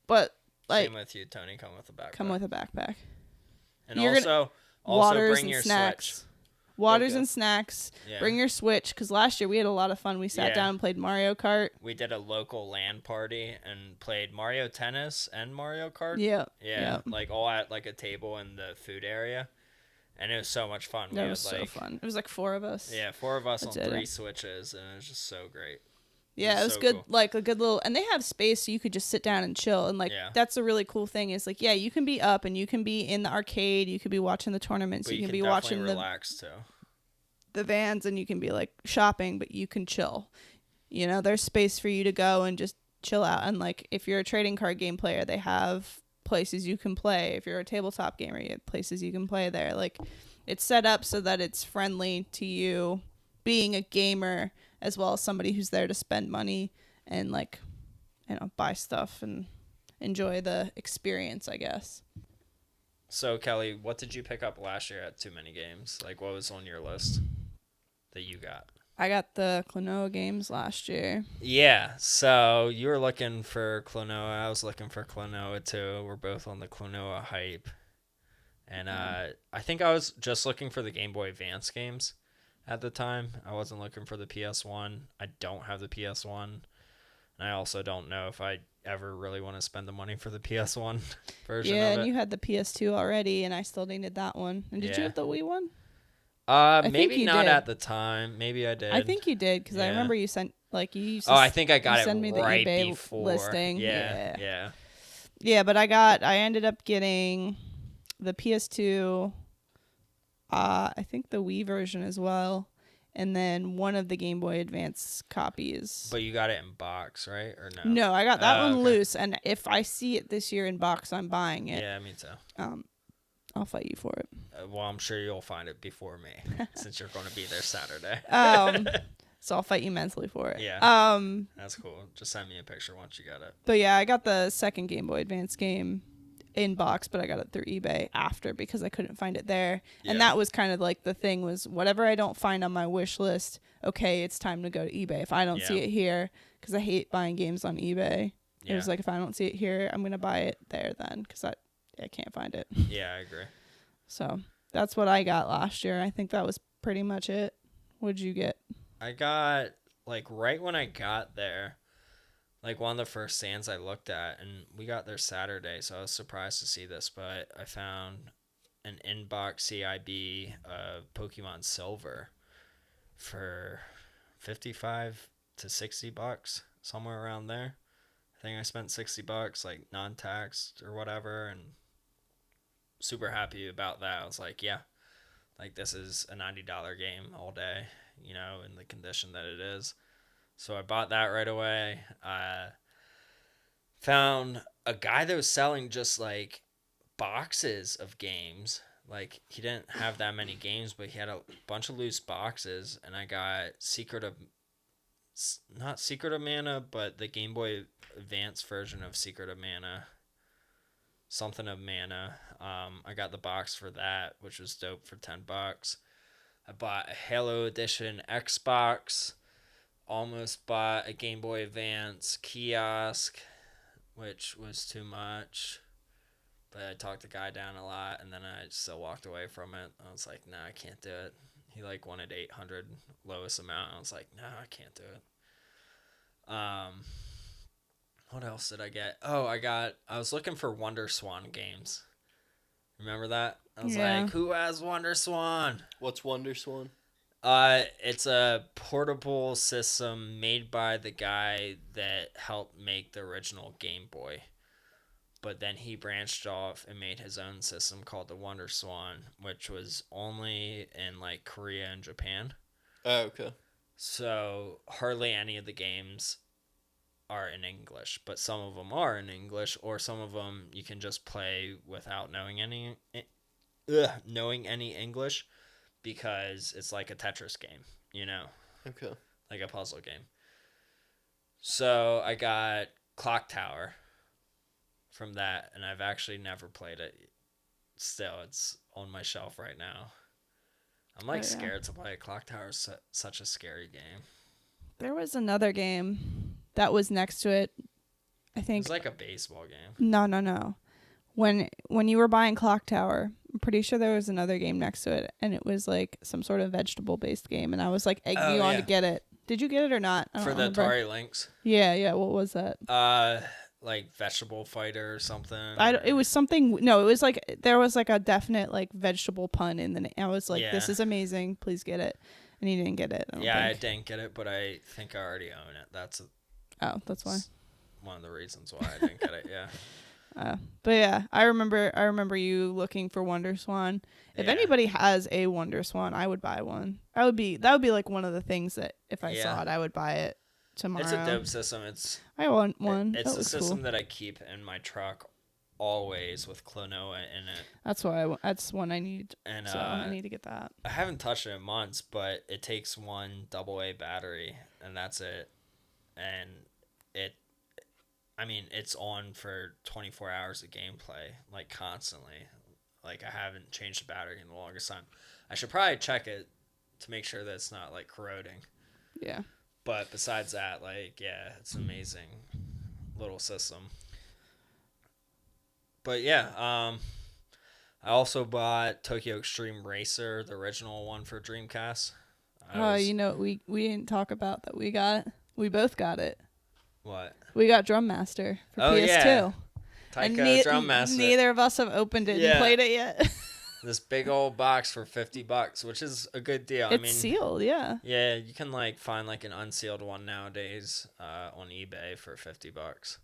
But like
same with you, Tony. Come with a backpack.
Come with a backpack.
And also bring your
snacks.
Switch.
Waters and snacks.
Yeah.
Bring your Switch because last year we had a lot of fun. We sat down and played Mario Kart.
We did a local LAN party and played Mario Tennis and Mario Kart.
Yeah.
Yeah. Like all at like a table in the food area. And it was so much fun.
That was so fun. It was like 4 of us.
Yeah, 4 of us on 3 Switches, and it was just so great.
Yeah, it was so good. Cool. Like a good little, and they have space so you could just sit down and chill. And like that's a really cool thing. Is like, yeah, you can be up and you can be in the arcade. You could be watching the tournaments.
But
you can be watching
relax too.
The vans, and you can be like shopping, but you can chill. There's space for you to go and just chill out. And like, if you're a trading card game player, they have places you can play. If you're a tabletop gamer, you have places you can play there. Like, it's set up so that it's friendly to you being a gamer as well as somebody who's there to spend money and like, buy stuff and enjoy the experience, I guess.
So Kelly, what did you pick up last year at Too Many Games? Like, what was on your list that you got?
I got the Klonoa games last year.
Yeah, so you were looking for Klonoa. I was looking for Klonoa too. We're both on the Klonoa hype. And I think I was just looking for the Game Boy Advance games at the time. I wasn't looking for the PS1. I don't have the PS1. And I also don't know if I ever really want to spend the money for the PS1 version of it.
Yeah, and you had the PS2 already, and I still needed that one. And did you have the Wii one?
Maybe not at the time. Maybe I did.
I think you did, because I remember you sent, like, you used to
I think I got it
send me
right
the eBay
before.
listing.
Yeah.
Yeah, but I ended up getting the PS2, I think the Wii version as well, and then one of the Game Boy Advance copies.
But you got it in box, right? Or no?
No, I got that one loose, and if I see it this year in box, I'm buying it.
Yeah, me too.
I'll fight you for it.
Well, I'm sure you'll find it before me, since you're going to be there Saturday.
So I'll fight you mentally for it.
Yeah. That's cool. Just send me a picture once you got it.
But yeah, I got the second Game Boy Advance game in box, but I got it through eBay after because I couldn't find it there. Yeah. And that was kind of like the thing was whatever I don't find on my wish list, okay, it's time to go to eBay. If I don't see it here, because I hate buying games on eBay. It was like, if I don't see it here, I'm going to buy it there then because I can't find it.
Yeah, I agree.
So that's what I got last year. I think that was pretty much it. What'd you get?
I got, like, right when I got there, like, one of the first stands I looked at, and we got there Saturday, so I was surprised to see this, but I found an inbox CIB of Pokemon Silver for $55 to $60, somewhere around there. I think I spent $60, like, non-taxed or whatever, and super happy about that. I was like, yeah, like, this is a $90 game all day, in the condition that it is. So I bought that right away. Found a guy that was selling just, like, boxes of games. Like, he didn't have that many games, but he had a bunch of loose boxes, and I got not Secret of Mana, but the Game Boy Advance version of Secret of Mana. Something of Mana. I got the box for that, which was dope for $10. I bought a Halo Edition Xbox. Almost bought a Game Boy Advance kiosk, which was too much. But I talked the guy down a lot, and then I still walked away from it. I was like, nah, I can't do it. He, like, wanted 800 lowest amount. I was like, nah, I can't do it. What else did I get? Oh, I was looking for Wonder Swan games. Remember that? I was like, who has Wonder Swan?
What's Wonder Swan?
It's a portable system made by the guy that helped make the original Game Boy. But then he branched off and made his own system called the Wonder Swan, which was only in, like, Korea and Japan.
Oh, okay.
So hardly any of the games are in English, but some of them are in English, or some of them you can just play without knowing any English, because it's like a Tetris game,
Okay.
like a puzzle game. So I got Clock Tower from that, and I've actually never played it. Still, it's on my shelf right now. I'm like scared to play. Clock Tower is such a scary game.
There was another game that was next to it. I think
it's like a baseball game.
No. When you were buying Clock Tower, I'm pretty sure there was another game next to it, and it was like some sort of vegetable-based game, and I was like egging you on to get it. Did you get it or not?
For the Atari Lynx?
Yeah. What was that?
Like Vegetable Fighter or something?
It was something. No, it was like there was like a definite like vegetable pun in the name. I was like, this is amazing. Please get it. And he didn't get it. I
didn't get it, but I think I already own it. That's
why.
One of the reasons why I didn't get it. Yeah.
But yeah, I remember you looking for Wonder Swan. If anybody has a Wonder Swan, I would buy one. That would be like one of the things that if I saw it, I would buy it tomorrow.
It's a dope system.
I want one.
It's a system that I keep in my truck always with Klonoa in it.
That's why that's one I need.
And
So I need to get that.
I haven't touched it in months, but it takes one AA battery, and that's it. And it's on for 24 hours of gameplay, like constantly. Like I haven't changed the battery in the longest time. I should probably check it to make sure that it's not like corroding.
Yeah.
But besides that, like, yeah, it's an amazing little system. But yeah, I also bought Tokyo Extreme Racer, the original one for Dreamcast.
We didn't talk about that. We both got it.
What?
We got Drum Master for PS2.
Yeah.
And
Taiko Drum Master.
Neither of us have opened it and played it yet.
This big old box for $50, which is a good deal.
It's sealed, yeah.
Yeah, you can like find like an unsealed one nowadays on eBay for $50.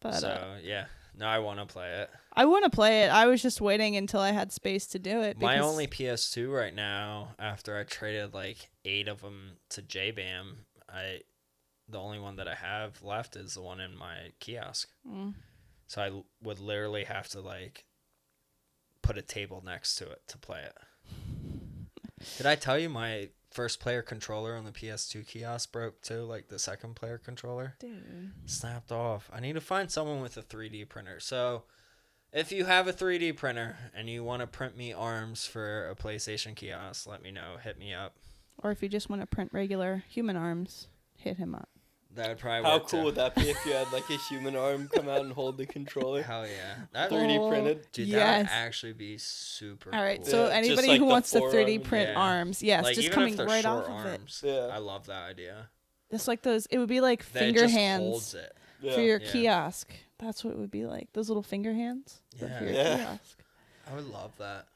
But
so yeah, no, I want to play it.
I want to play it. I was just waiting until I had space to do it.
My only PS2 right now, after I traded like 8 of them to JBAM, the only one that I have left is the one in my kiosk. So I would literally have to like put a table next to it to play it. Did I tell you my first player controller on the PS2 kiosk broke too? Like the second player controller?
Dude.
Snapped off. I need to find someone with a 3D printer. So if you have a 3D printer and you want to print me arms for a PlayStation kiosk, let me know. Hit me up.
Or if you just want to print regular human arms, hit him up.
That would probably
How
work
cool
too.
would that be if you had like a human arm come out and hold the controller?
Hell yeah. That
3D printed?
Dude,
yes.
that would actually be super
All right,
cool.
so
Yeah,
anybody
just like
who
the
wants to
forearm
3D
and-
print
Yeah.
arms, yes,
like,
just
even
coming
if they're
right
short
off of it.
arms,
Yeah.
I love that idea.
Just like those, it would be like
That
finger
it just
hands
holds it.
Yeah.
for your
Yeah.
kiosk. That's what it would be like. Those little finger hands but
Yeah.
for your
Yeah.
kiosk.
I would love that.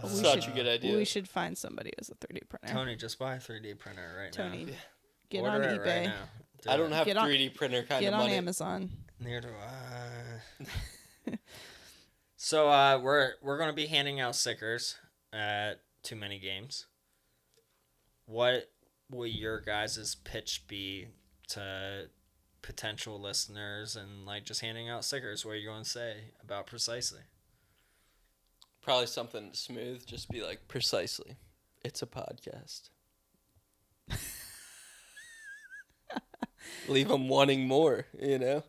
We
Such
should-
a good idea.
We should find somebody who's a 3D printer.
Tony, just buy a 3D printer right
Tony,
now.
get
Order
on
it
eBay.
Right now. Do
I don't
it.
have
Get on-
3D printer kind
Get
of
on
money.
Amazon.
Neither do I. So we're gonna be handing out stickers at Too Many Games. What will your guys' pitch be to potential listeners and like just handing out stickers? What are you going to say about Precisely?
Probably something smooth. Just be like, precisely. It's a podcast. Leave them wanting more, you know?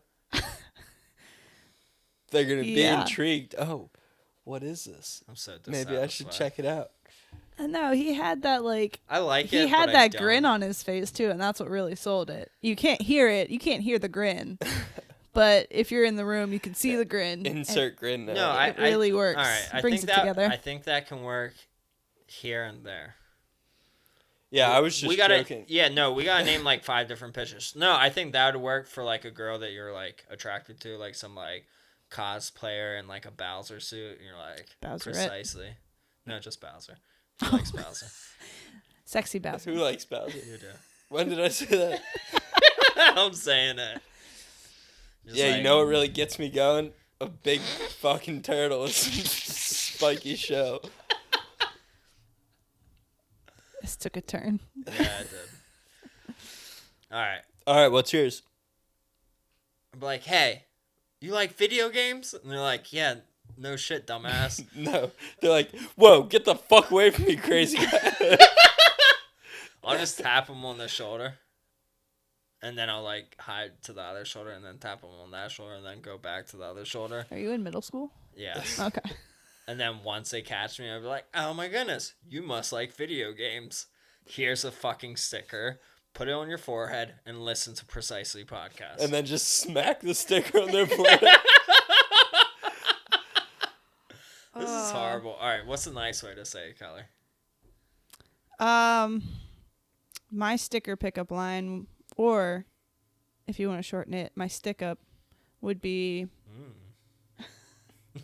They're going to be
Yeah.
intrigued. Oh, what is this?
I'm so
Maybe I should check it out.
No, he had that like
I like
he
it.
had
but
that
I
grin
don't.
on his face too, and that's what really sold it. You can't hear it. You can't hear the grin. But if you're in the room, you can see the grin.
Insert grin now.
No,
It really works.
All right, I
Brings
think
it
that
together.
I think that can work here and there.
Yeah, I was just joking.
We gotta name like 5 different pitches. No, I think that would work for like a girl that you're like attracted to, like some like cosplayer in like a Bowser suit, and you're like
Bowserette.
Precisely. No, just Bowser. She likes Bowser.
Sexy Bowser.
Who likes Bowser?
You do.
When did I say that?
I'm saying it. Just
Yeah,
like-
you know what really gets me going? A big fucking turtle with some spiky shell.
This took a turn.
Yeah, I did. All right.
All right, what's yours?
I'm like, hey, you like video games? And they're like, yeah, no shit, dumbass.
No. They're like, whoa, get the fuck away from me, crazy guy.
I'll just tap him on the shoulder. And then I'll like hide to the other shoulder and then tap him on that shoulder and then go back to the other shoulder.
Are you in middle school?
Yes.
Okay.
And then once they catch me, I'll be like, oh my goodness, you must like video games. Here's a fucking sticker. Put it on your forehead and listen to Precisely Podcast.
And then just smack the sticker on their forehead.
This is horrible. All right, what's a nice way to say it, Keller?
My sticker pickup line, or if you want to shorten it, my stick up would be.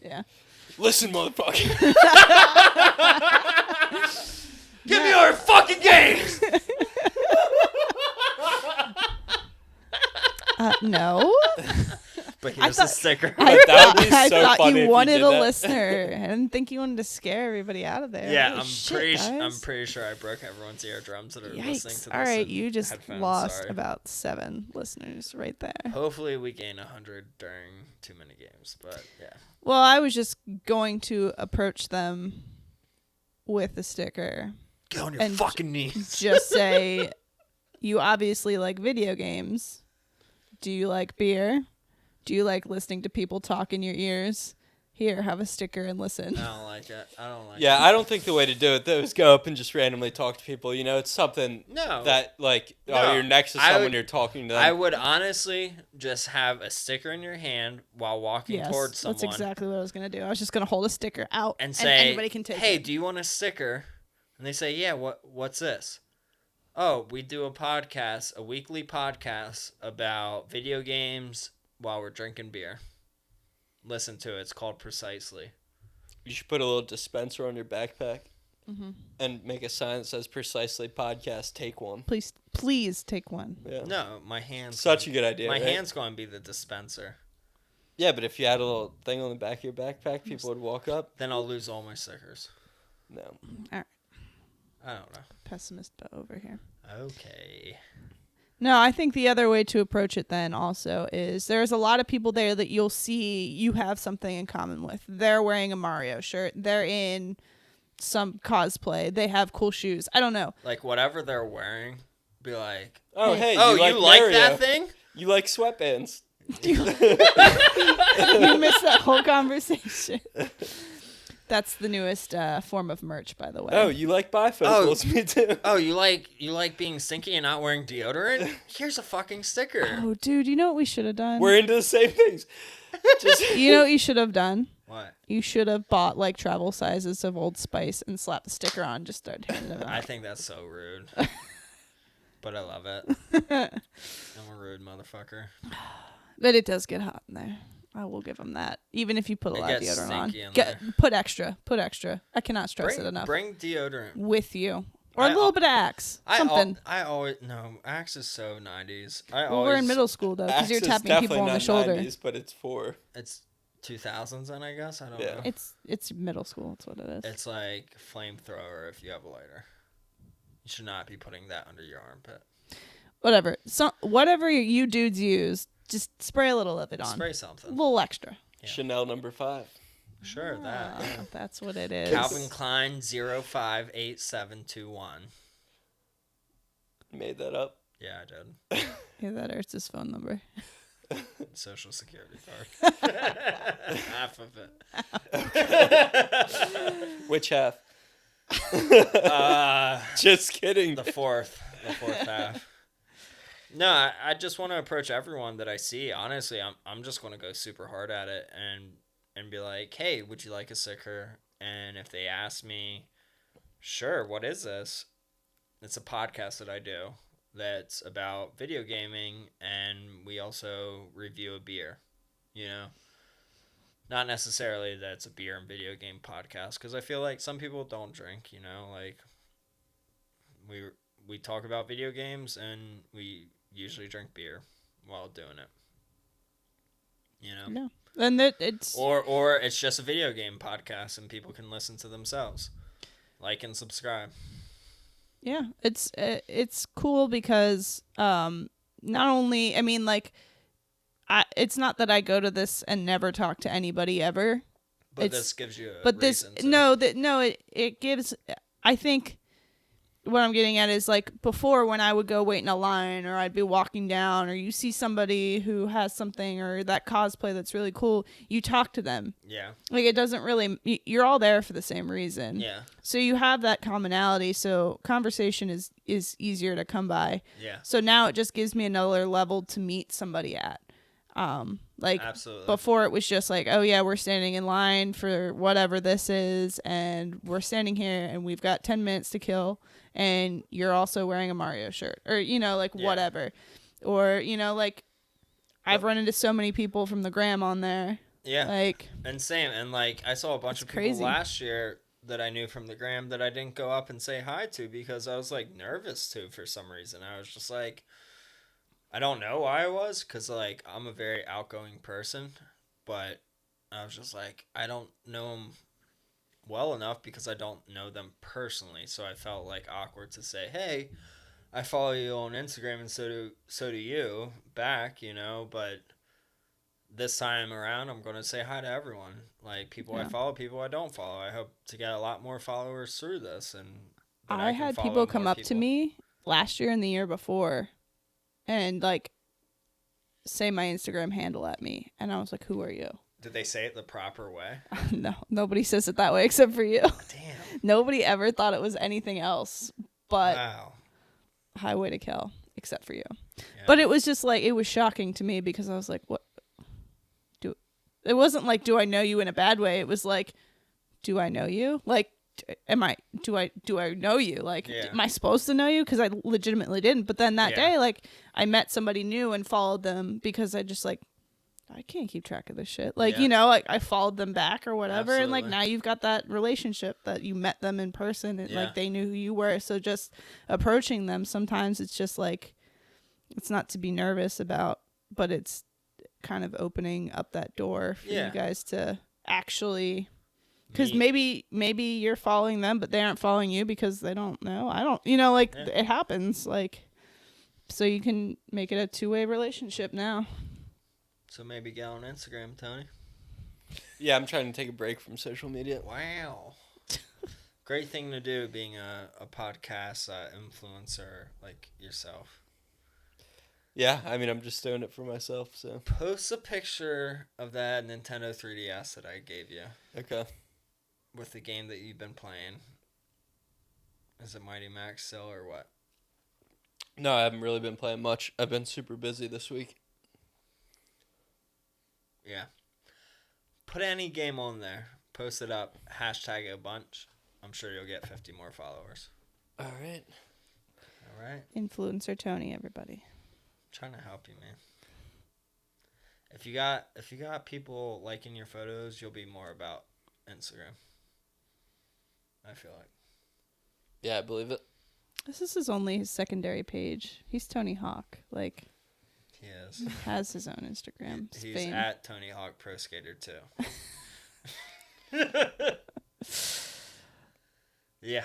Yeah.
Listen, motherfucker.
Give me our fucking games!
No.
But Here's a sticker.
I
That would be
I
so
thought
funny if
you
you
wanted
did
a
that.
listener. I didn't think you wanted to scare everybody out of there.
Yeah,
Holy
I'm
shit,
I'm
guys.
pretty sure I broke everyone's eardrums that are listening to
Yikes.
this.
All right,
in
you just
headphones.
lost
Sorry.
about 7 listeners right there.
Hopefully we gain 100 during too many games, but yeah.
Well, I was just going to approach them with a sticker.
Get on your
And
fucking knees.
Just say, you obviously like video games. Do you like beer? Do you like listening to people talk in your ears? Here, have a sticker and listen.
I don't like it.
Yeah, I don't think the way to do it though is go up and just randomly talk to people. You know, it's something that like
No.
you're next to someone, you're talking to them.
I would honestly just have a sticker in your hand while walking
Yes,
towards someone.
that's exactly what I was going to do. I was just going to hold a sticker out
and say,
anybody can take
"Hey,
it.
do you want a sticker?" And they say, "Yeah, what's this?" "Oh, we do a weekly podcast about video games while we're drinking beer. Listen to it. It's called Precisely."
You should put a little dispenser on your backpack and make a sign that says "Precisely Podcast. Take one."
Please take one.
Yeah.
No, my hand's
Such a good idea.
My
right?
hand's going to be the dispenser.
Yeah, but if you had a little thing on the back of your backpack, people would walk up.
Then I'll lose all my stickers.
No.
All right.
I don't know.
Pessimist over here.
Okay.
No, I think the other way to approach it then also is there's a lot of people there that you'll see you have something in common with. They're wearing a Mario shirt. They're in some cosplay. They have cool shoes. I don't know.
Like whatever they're wearing, be like,
Oh, hey,
"Oh,
you
like
Mario.
that thing?"
You like sweatbands.
You missed that whole conversation. That's the newest form of merch, by the way.
Oh, you like bifocals? Me too.
"Oh, you like being stinky and not wearing deodorant? Here's a fucking sticker."
Oh, dude, you know what we should have done?
We're into the same things.
You know what you should have done?
What?
You should have bought like travel sizes of Old Spice and slapped the sticker on. Just started handing them out.
I think that's so rude. But I love it. I'm a rude motherfucker.
But it does get hot in there. I will give them that. Even if you put a
It
lot of
gets
deodorant on.
stinky in there.
Put extra. Put extra. I cannot stress it enough.
Bring deodorant.
With you. Or a
I-
little bit of Axe. Something.
I always no. Axe is so 90s.
Well, we're in middle school, though, because you're
Axe is
tapping people on
definitely
the
not
shoulder.
90s, but it's for.
It's 2000s, then I guess. I don't
Yeah.
know.
It's middle school. That's what it is.
It's like flamethrower if you have a lighter. You should not be putting that under your armpit.
Whatever. So whatever you dudes use, just spray a little of it on.
Spray
A
something.
little extra.
Yeah.
Chanel number 5.
Sure, that. Yeah.
That's what it is.
Calvin Klein 058721.
Made that up.
Yeah, I did.
Yeah, that hurts his phone number.
Social security card. Half of it.
Which half?
Uh,
Just kidding.
the fourth half. No, I just want to approach everyone that I see. Honestly, I'm just going to go super hard at it and be like, "Hey, would you like a sticker?" And if they ask me, "Sure, what is this?" It's a podcast that I do that's about video gaming, and we also review a beer, you know? Not necessarily that it's a beer and video game podcast, because I feel like some people don't drink, you know? Like, we talk about video games, and we usually drink beer while doing it. You know?
No. And it's
Or it's just a video game podcast, and people can listen to themselves. Like and subscribe.
yeah, it's cool because not only, I mean, like, it's not that I go to this and never talk to anybody ever.
But this gives you
But this
reason to.
it gives, I think what I'm getting at is, like, before, when I would go wait in a line, or I'd be walking down, or you see somebody who has something, or that cosplay that's really cool, you talk to them.
Yeah.
Like, it doesn't really, you're all there for the same reason.
Yeah.
So you have that commonality, so conversation is easier to come by.
Yeah.
So now it just gives me another level to meet somebody at. Like,
Absolutely.
before it was just like, oh yeah, we're standing in line for whatever this is, and we're standing here and we've got 10 minutes to kill, and you're also wearing a Mario shirt, or, you know, like,
Yeah.
whatever. Or, you know, like, I've run into so many people from the gram on there.
Yeah.
Like,
And same. And like I saw a bunch of people
crazy.
last year that I knew from the gram that I didn't go up and say hi to because I was like nervous to for some reason. I was just like, I don't know why I was, because, like, I'm a very outgoing person, but I was just like, I don't know them well enough because I don't know them personally, so I felt, like, awkward to say, hey, I follow you on Instagram, and so do you back, you know, but this time around, I'm going to say hi to everyone. Like, people I follow, people I don't follow. I hope to get a lot more followers through this, and that
I
can
had
follow
people come
more
up to
people.
me last year and the year before and, like, say my Instagram handle at me. And I was like, who are you?
Did they say it the proper way?
No, nobody says it that way except for you.
Damn.
Nobody ever thought it was anything else but
Wow.
Highway to Kill, except for you.
Yeah.
But it was just like, it was shocking to me because I was like, what? It wasn't like, do I know you in a bad way? It was like, do I know you? Like, do I know you? Like, am I supposed to know you? Because I legitimately didn't. But then that day, like, I met somebody new and followed them because I just, like, I can't keep track of this shit. Like, you know, like, I followed them back or whatever.
Absolutely.
And, like, now you've got that relationship that you met them in person and, like, they knew who you were. So just approaching them, sometimes it's just, like, it's not to be nervous about, but it's kind of opening up that door for you guys to actually... Because maybe you're following them, but they aren't following you because they don't know. I don't, you know, like, it happens. Like, so you can make it a two-way relationship now.
So maybe get on Instagram, Tony.
Yeah, I'm trying to take a break from social media.
Wow. Great thing to do, being a podcast influencer like yourself.
Yeah, I mean, I'm just doing it for myself, so.
Post a picture of that Nintendo 3DS that I gave you.
Okay.
With the game that you've been playing. Is it Mighty Max still or what?
No, I haven't really been playing much. I've been super busy this week.
Yeah. Put any game on there. Post it up. Hashtag a bunch. I'm sure you'll get 50 more followers.
All right.
All right.
Influencer Tony, everybody.
I'm trying to help you, man. If you got people liking your photos, you'll be more about Instagram. I feel like.
Yeah, I believe it.
This is only his secondary page. He's Tony Hawk. Like,
he is.
He has his own Instagram.
He's
fame.
at Tony Hawk Pro Skater 2. Yeah.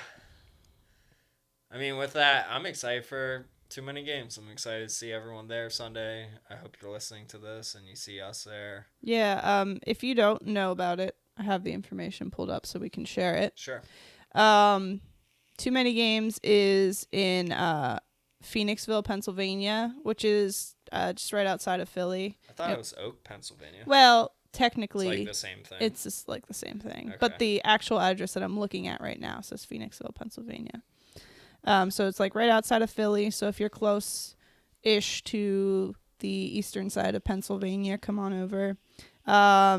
I mean, with that, I'm excited for too many games. I'm excited to see everyone there Sunday. I hope you're listening to this and you see us there.
Yeah. If you don't know about it, I have the information pulled up so we can share it.
Sure.
Too Many Games is in Phoenixville, Pennsylvania, which is just right outside of Philly.
I thought it was Oak, Pennsylvania.
Well, technically,
it's like the same thing.
It's just like the same thing.
Okay.
But the actual address that I'm looking at right now says Phoenixville, Pennsylvania. So it's like right outside of Philly. So if you're close-ish to the eastern side of Pennsylvania, come on over.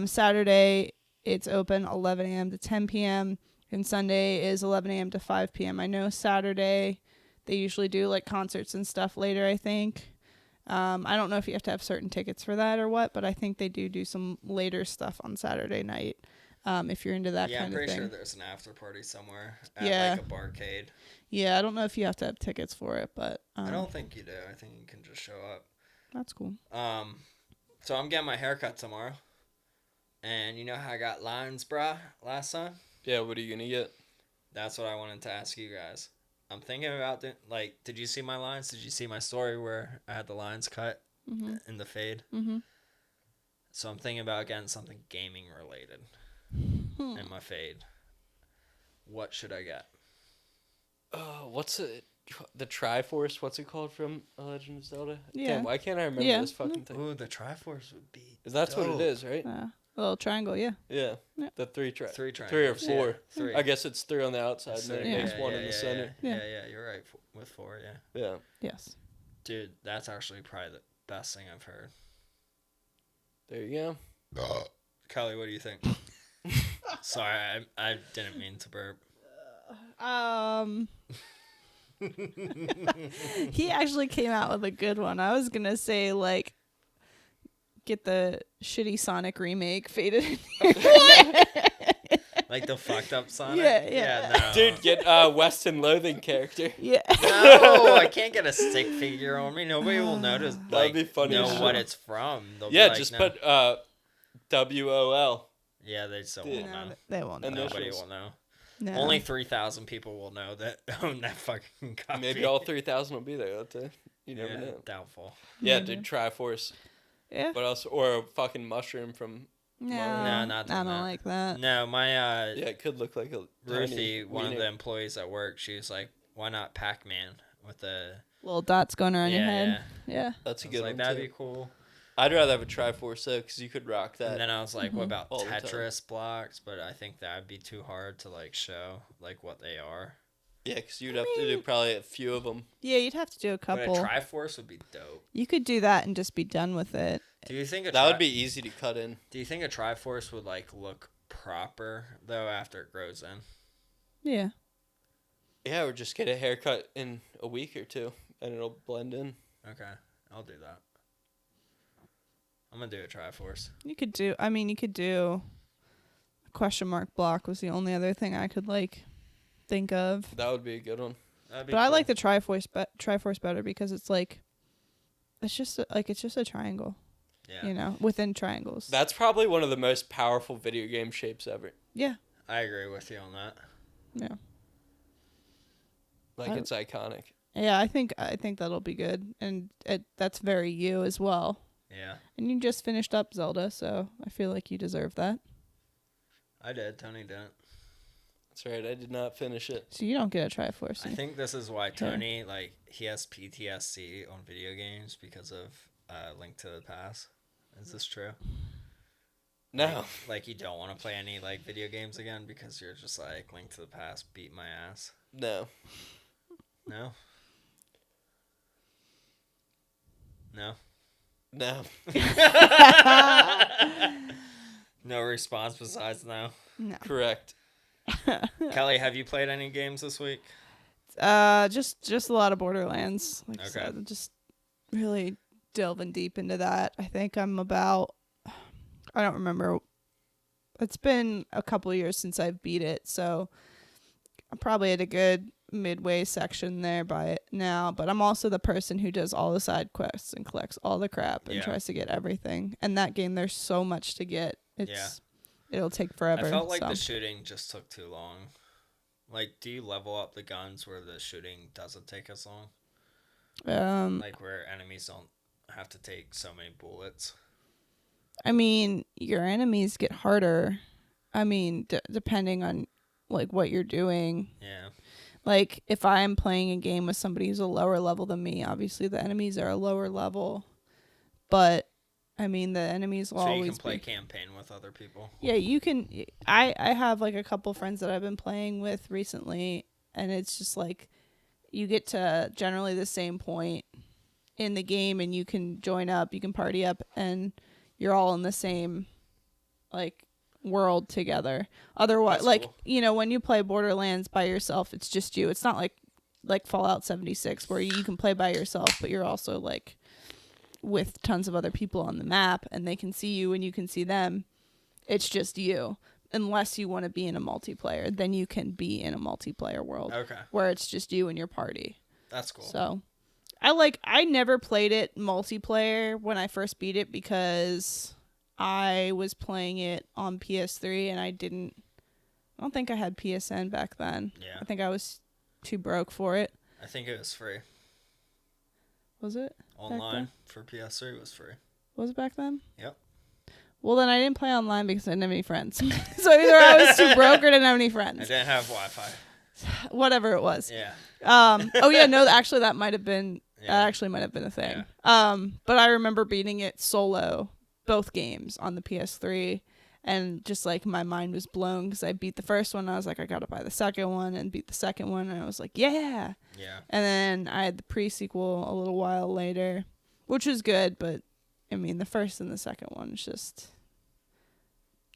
Saturday, it's open 11 a.m. to 10 p.m. And Sunday is 11 a.m. to 5 p.m. I know Saturday they usually do like concerts and stuff later, I think. I don't know if you have to have certain tickets for that or what, but I think they do some later stuff on Saturday night if you're into that kind of thing. Yeah, I'm pretty
sure there's an after party somewhere at like a barcade.
Yeah, I don't know if you have to have tickets for it, but...
I don't think you do. I think you can just show up.
That's cool.
So I'm getting my haircut tomorrow. And you know how I got lines, brah, last time?
Yeah, what are you going to get?
That's what I wanted to ask you guys. I'm thinking about, did you see my lines? Did you see my story where I had the lines cut in the fade? Mm-hmm. So I'm thinking about getting something gaming related in my fade. What should I get?
What's it? The Triforce? What's it called from Legend of Zelda?
Yeah.
Damn, why can't I remember this fucking thing?
Ooh, the Triforce would be
That's
dope.
what it is, right?
A little triangle, yeah.
Yeah. The three triangles.
3
or 4.
Yeah, 3.
I guess it's 3 on the outside, and then it makes 1 in the center.
Yeah, you're right. With 4, yeah.
Yeah.
Yes.
Dude, that's actually probably the best thing I've heard.
There you go.
Kelly, what do you think? Sorry, I didn't mean to burp.
He actually came out with a good one. I was gonna say like, get the shitty Sonic remake faded in your
Like the fucked up Sonic?
Yeah.
No.
Dude, get Weston Loathing character.
Yeah.
No, I can't get a stick figure on me. Nobody will notice.
That'd
Like,
be funny
know
as
what
shit.
it's from. They'll
Yeah,
be like,
just
no.
put WOL.
Yeah, they still
Dude.
won't know.
No, they won't know.
Initials.
Nobody will know.
No.
Only 3,000 people will know that own that fucking copy.
Maybe all 3,000 will be there that day. You never know.
Doubtful.
Yeah,
Maybe.
dude, Triforce.
Yeah.
What else? Or a fucking mushroom from.
No,
No, not
I
doing
don't
that.
like that.
No, my
Yeah, it could look like a.
Ruthie,
tiny
one of
wiener.
the employees at work, she was like, "Why not Pac-Man with the
Little dots going around your head. Yeah.
That's a
I
good
was like,
one.
that'd
Too.
be cool.
I'd rather have a Triforce though, because you could rock that.
And then I was like, what about
All the time.
Tetris blocks? But I think that would be too hard to like show like what they are.
Yeah, because you'd have to do probably a few of them.
Yeah, you'd have to do a couple.
But a Triforce would be dope.
You could do that and just be done with it.
Do you think
That would be easy to cut in.
Do you think a Triforce would like look proper though after it grows in?
Yeah.
Yeah, or just get a haircut in a week or two, and it'll blend in.
Okay, I'll do that. I'm gonna do a Triforce.
You could do a question mark block was the only other thing I could like think of.
That would be a good one.
That'd be
But I
cool.
like the Triforce better because it's like it's just a triangle,
Yeah,
you know, within triangles.
That's probably one of the most powerful video game shapes ever.
Yeah.
I agree with you on that.
Yeah.
Like, it's iconic.
Yeah, I think that'll be good, and that's very you as well.
Yeah,
And you just finished up Zelda, so I feel like you deserve that.
I did. Tony didn't.
That's right. I did not finish it.
So you don't get a Triforce.
I think this is why Tony like he has PTSD on video games because of Link to the Past. Is this true?
No.
Like you don't want to play any like video games again because you're just like Link to the Past beat my ass.
No.
No. No.
No.
No response besides no.
No.
Correct.
Kelly, have you played any games this week?
Just a lot of Borderlands. Like I
Okay.
said, just really delving deep into that. I think I'm about. I don't remember. It's been a couple of years since I've beat it, so I'm probably at a good midway section there by it now. But I'm also the person who does all the side quests and collects all the crap and
Yeah.
tries to get everything. And that game, there's so much to get. It'll take forever.
I felt like
so.
the shooting just took too long. Like, do you level up the guns where the shooting doesn't take as long? Like where enemies don't have to take so many bullets.
I mean, your enemies get harder. I mean, depending on like what you're doing.
Yeah.
Like if I'm playing a game with somebody who's a lower level than me, obviously the enemies are a lower level. But I mean, the enemies will
So
always
you can play
be.
campaign with other people.
Yeah, you can. I have like a couple friends that I've been playing with recently, and it's just like you get to generally the same point in the game, and you can join up, you can party up, and you're all in the same like world together. Otherwise,
That's
like
cool.
you know, when you play Borderlands by yourself, it's just you. It's not like Fallout 76 where you can play by yourself, but you're also like with tons of other people on the map, and they can see you and you can see them. It's just you. Unless you want to be in a multiplayer, then you can be in a multiplayer world
Okay.
where it's just you and your party.
That's cool.
So I never played it multiplayer when I first beat it because I was playing it on PS3 and I don't think I had PSN back then.
Yeah.
I think I was too broke for it.
I think it was free.
Was it?
Online for PS3 was free.
Was it back then?
Yep.
Well, then I didn't play online because I didn't have any friends. So either I was too broke or didn't have any
I
friends.
didn't have Wi-Fi.
Whatever it was.
Yeah.
Oh yeah, no, actually that might have been
Yeah.
a thing. But I remember beating it solo, both games on the PS3, and just like my mind was blown because I beat the first one. I was like, I gotta buy the second one, and beat the second one, and I was like, yeah.
Yeah.
And then I had the pre-sequel a little while later, which was good, but I mean the first and the second one was just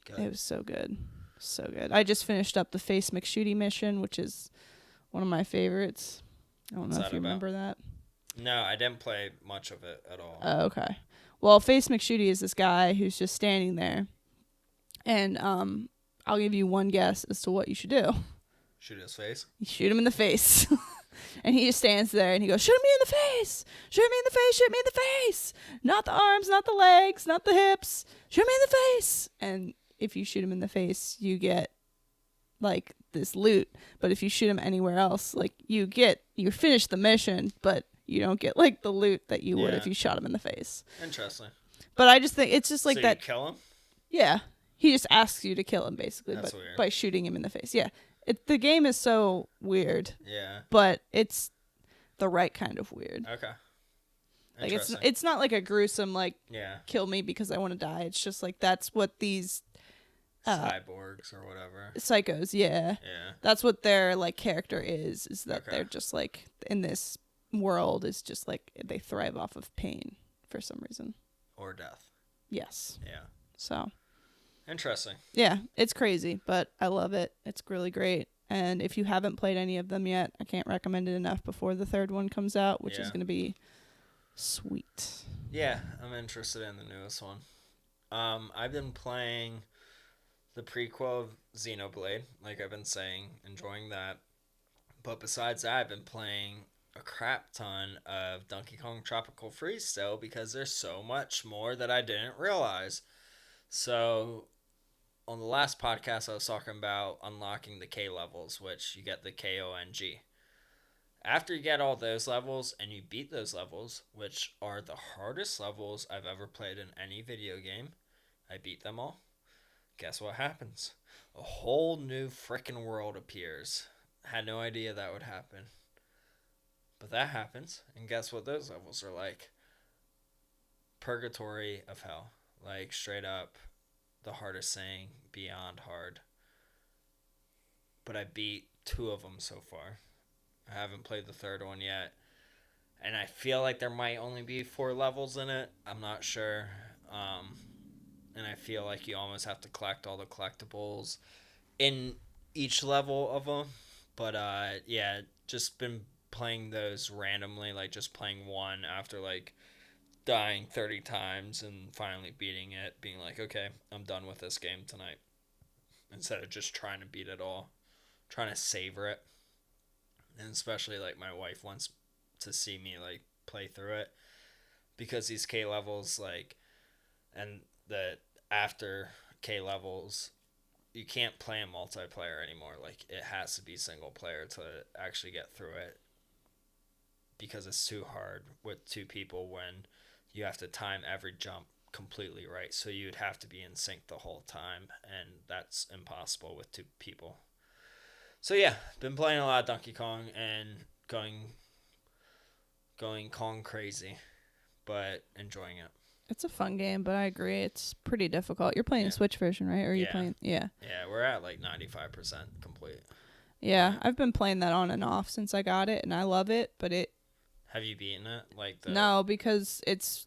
Good.
it was so good. So good. I just finished up the Face McShooty mission, which is one of my favorites. I don't
What's
know if
that
you
about?
remember that.
No, I didn't play much of it at all.
Oh, okay. Well, Face McShooty is this guy who's just standing there. And I'll give you one guess as to what you should do.
Shoot his face.
You shoot him in the face. And he just stands there and he goes, shoot me in the face. Shoot me in the face. Shoot me in the face. Not the arms, not the legs, not the hips. Shoot me in the face. And if you shoot him in the face, you get like this loot. But if you shoot him anywhere else, like you finish the mission, but you don't get like the loot that you would if you shot him in the face.
Interesting.
But I just think it's just like
so
that.
You kill him?
Yeah. He just asks you to kill him basically,
That's
but
weird.
by shooting him in the face. Yeah. The game is so weird.
Yeah.
But it's the right kind of weird.
Okay.
Like it's not like a gruesome like
yeah.
kill me because I want to die. It's just like that's what these
cyborgs or whatever.
Psychos, yeah.
Yeah.
That's what their like character is that
Okay.
they're just like in this world is just like they thrive off of pain for some reason.
Or death.
Yes.
Yeah.
So
interesting.
Yeah, it's crazy, but I love it. It's really great. And if you haven't played any of them yet, I can't recommend it enough before the third one comes out, which is going to be sweet.
Yeah, I'm interested in the newest one. I've been playing the prequel of Xenoblade, like I've been saying, enjoying that. But besides that, I've been playing a crap ton of Donkey Kong Tropical Freeze still because there's so much more that I didn't realize. So on the last podcast, I was talking about unlocking the K levels, which you get the KONG. After you get all those levels and you beat those levels, which are the hardest levels I've ever played in any video game, I beat them all. Guess what happens? A whole new frickin' world appears. Had no idea that would happen. But that happens, and guess what those levels are like? Purgatory of hell. Like, straight up, the hardest thing, beyond hard. But I beat 2 of them so far. I haven't played the third one yet. And I feel like there might only be 4 levels in it. I'm not sure. And I feel like you almost have to collect all the collectibles in each level of them. But, yeah, just been playing those randomly. Like, just playing one after, like, dying 30 times and finally beating it. Being like, okay, I'm done with this game tonight. Instead of just trying to beat it all. Trying to savor it. And especially, like, my wife wants to see me, like, play through it. Because these K levels, like, and the after K levels, you can't play in multiplayer anymore. Like, it has to be single player to actually get through it. Because it's too hard with 2 people when you have to time every jump completely right. So you'd have to be in sync the whole time. And that's impossible with 2 people. So yeah, been playing a lot of Donkey Kong and going Kong crazy, but enjoying it.
It's a fun game, but I agree it's pretty difficult. You're playing the Switch version, right? Or are you playing? Yeah.
Yeah, we're at like 95% complete.
Yeah, I've been playing that on and off since I got it, and I love it. But
have you beaten it?
No, because it's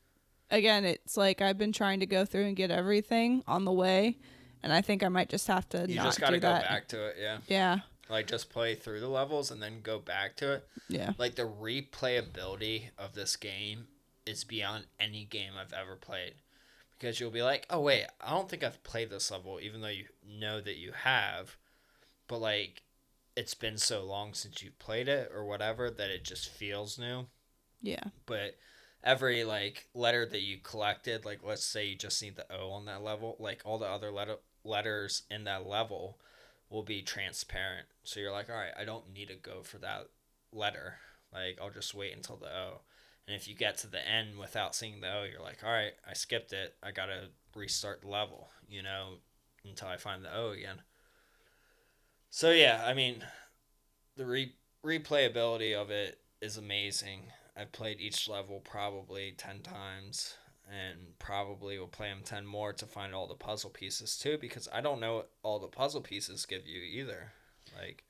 like I've been trying to go through and get everything on the way, and I think I might just have to.
You
not
just got to
do
go
that.
back to it, yeah.
Yeah.
Like, just play through the levels and then go back to it.
Yeah.
Like, the replayability of this game is beyond any game I've ever played. Because you'll be like, oh, wait, I don't think I've played this level, even though you know that you have. But, like, it's been so long since you played it or whatever that it just feels new.
Yeah.
But every, like, letter that you collected, like, let's say you just need the O on that level, like, all the other letters in that level will be transparent. So you're like, all right, I don't need to go for that letter. Like, I'll just wait until the O. And if you get to the end without seeing the O, you're like, all right, I skipped it. I got to restart the level, until I find the O again. So, yeah, I mean, the replayability of it is amazing. I've played each level probably 10 times. And probably will play them 10 more to find all the puzzle pieces too, because I don't know what all the puzzle pieces give you either. Like,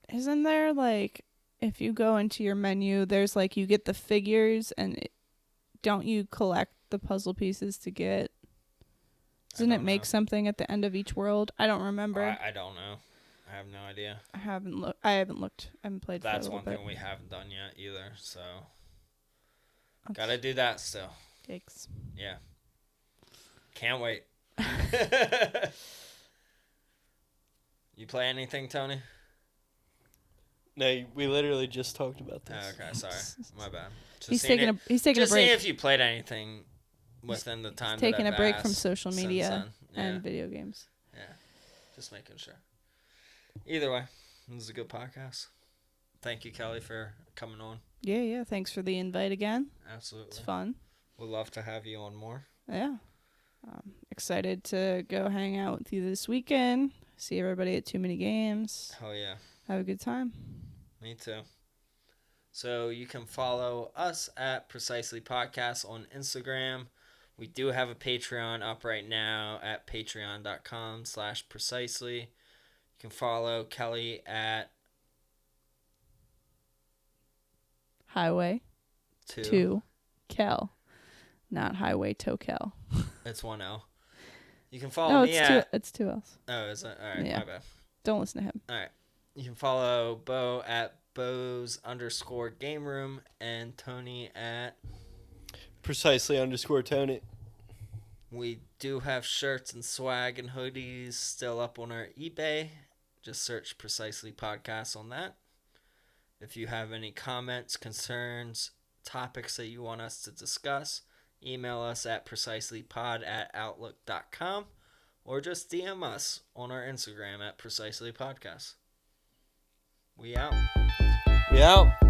isn't there like if you go into your menu, there's like you get the figures and don't you collect the puzzle pieces to get? Doesn't it make something at the end of each world? I don't remember.
I don't know. I have no idea.
I haven't looked. I haven't played.
That's
for a
one
bit.
thing we haven't done yet either. So.
Okay.
Gotta do that still.
Yikes.
Yeah. Can't wait. You play anything, Tony?
No, we literally just talked about this.
Oh, okay, sorry. My bad.
He's taking a break.
Just seeing if you played anything within the time that
taking
I've
a break
asked
from social
since
media
then.
and video games.
Yeah, just making sure. Either way, this is a good podcast. Thank you, Kelly, for coming on.
Yeah. Thanks for the invite again.
Absolutely.
It's fun.
We'd love to have you on more.
Yeah. Excited to go hang out with you this weekend. See everybody at Too Many Games.
Hell yeah.
Have a good time.
Me too. So you can follow us at Precisely Podcast on Instagram. We do have a Patreon up right now at patreon.com/precisely. You can follow Kelly at
Highway to Kel. Not Highway to Kel.
It's 1L. You can follow me
it's 2 L's.
Oh, is it? All right,
Yeah.
my bad.
Don't listen to him.
All right. You can follow Bo at Bo's_game room and Tony at
Precisely_Tony.
We do have shirts and swag and hoodies still up on our eBay. Just search Precisely Podcast on that. If you have any comments, concerns, topics that you want us to discuss, email us at preciselypod@outlook.com or just DM us on our Instagram at Precisely Podcast. We out.
We out.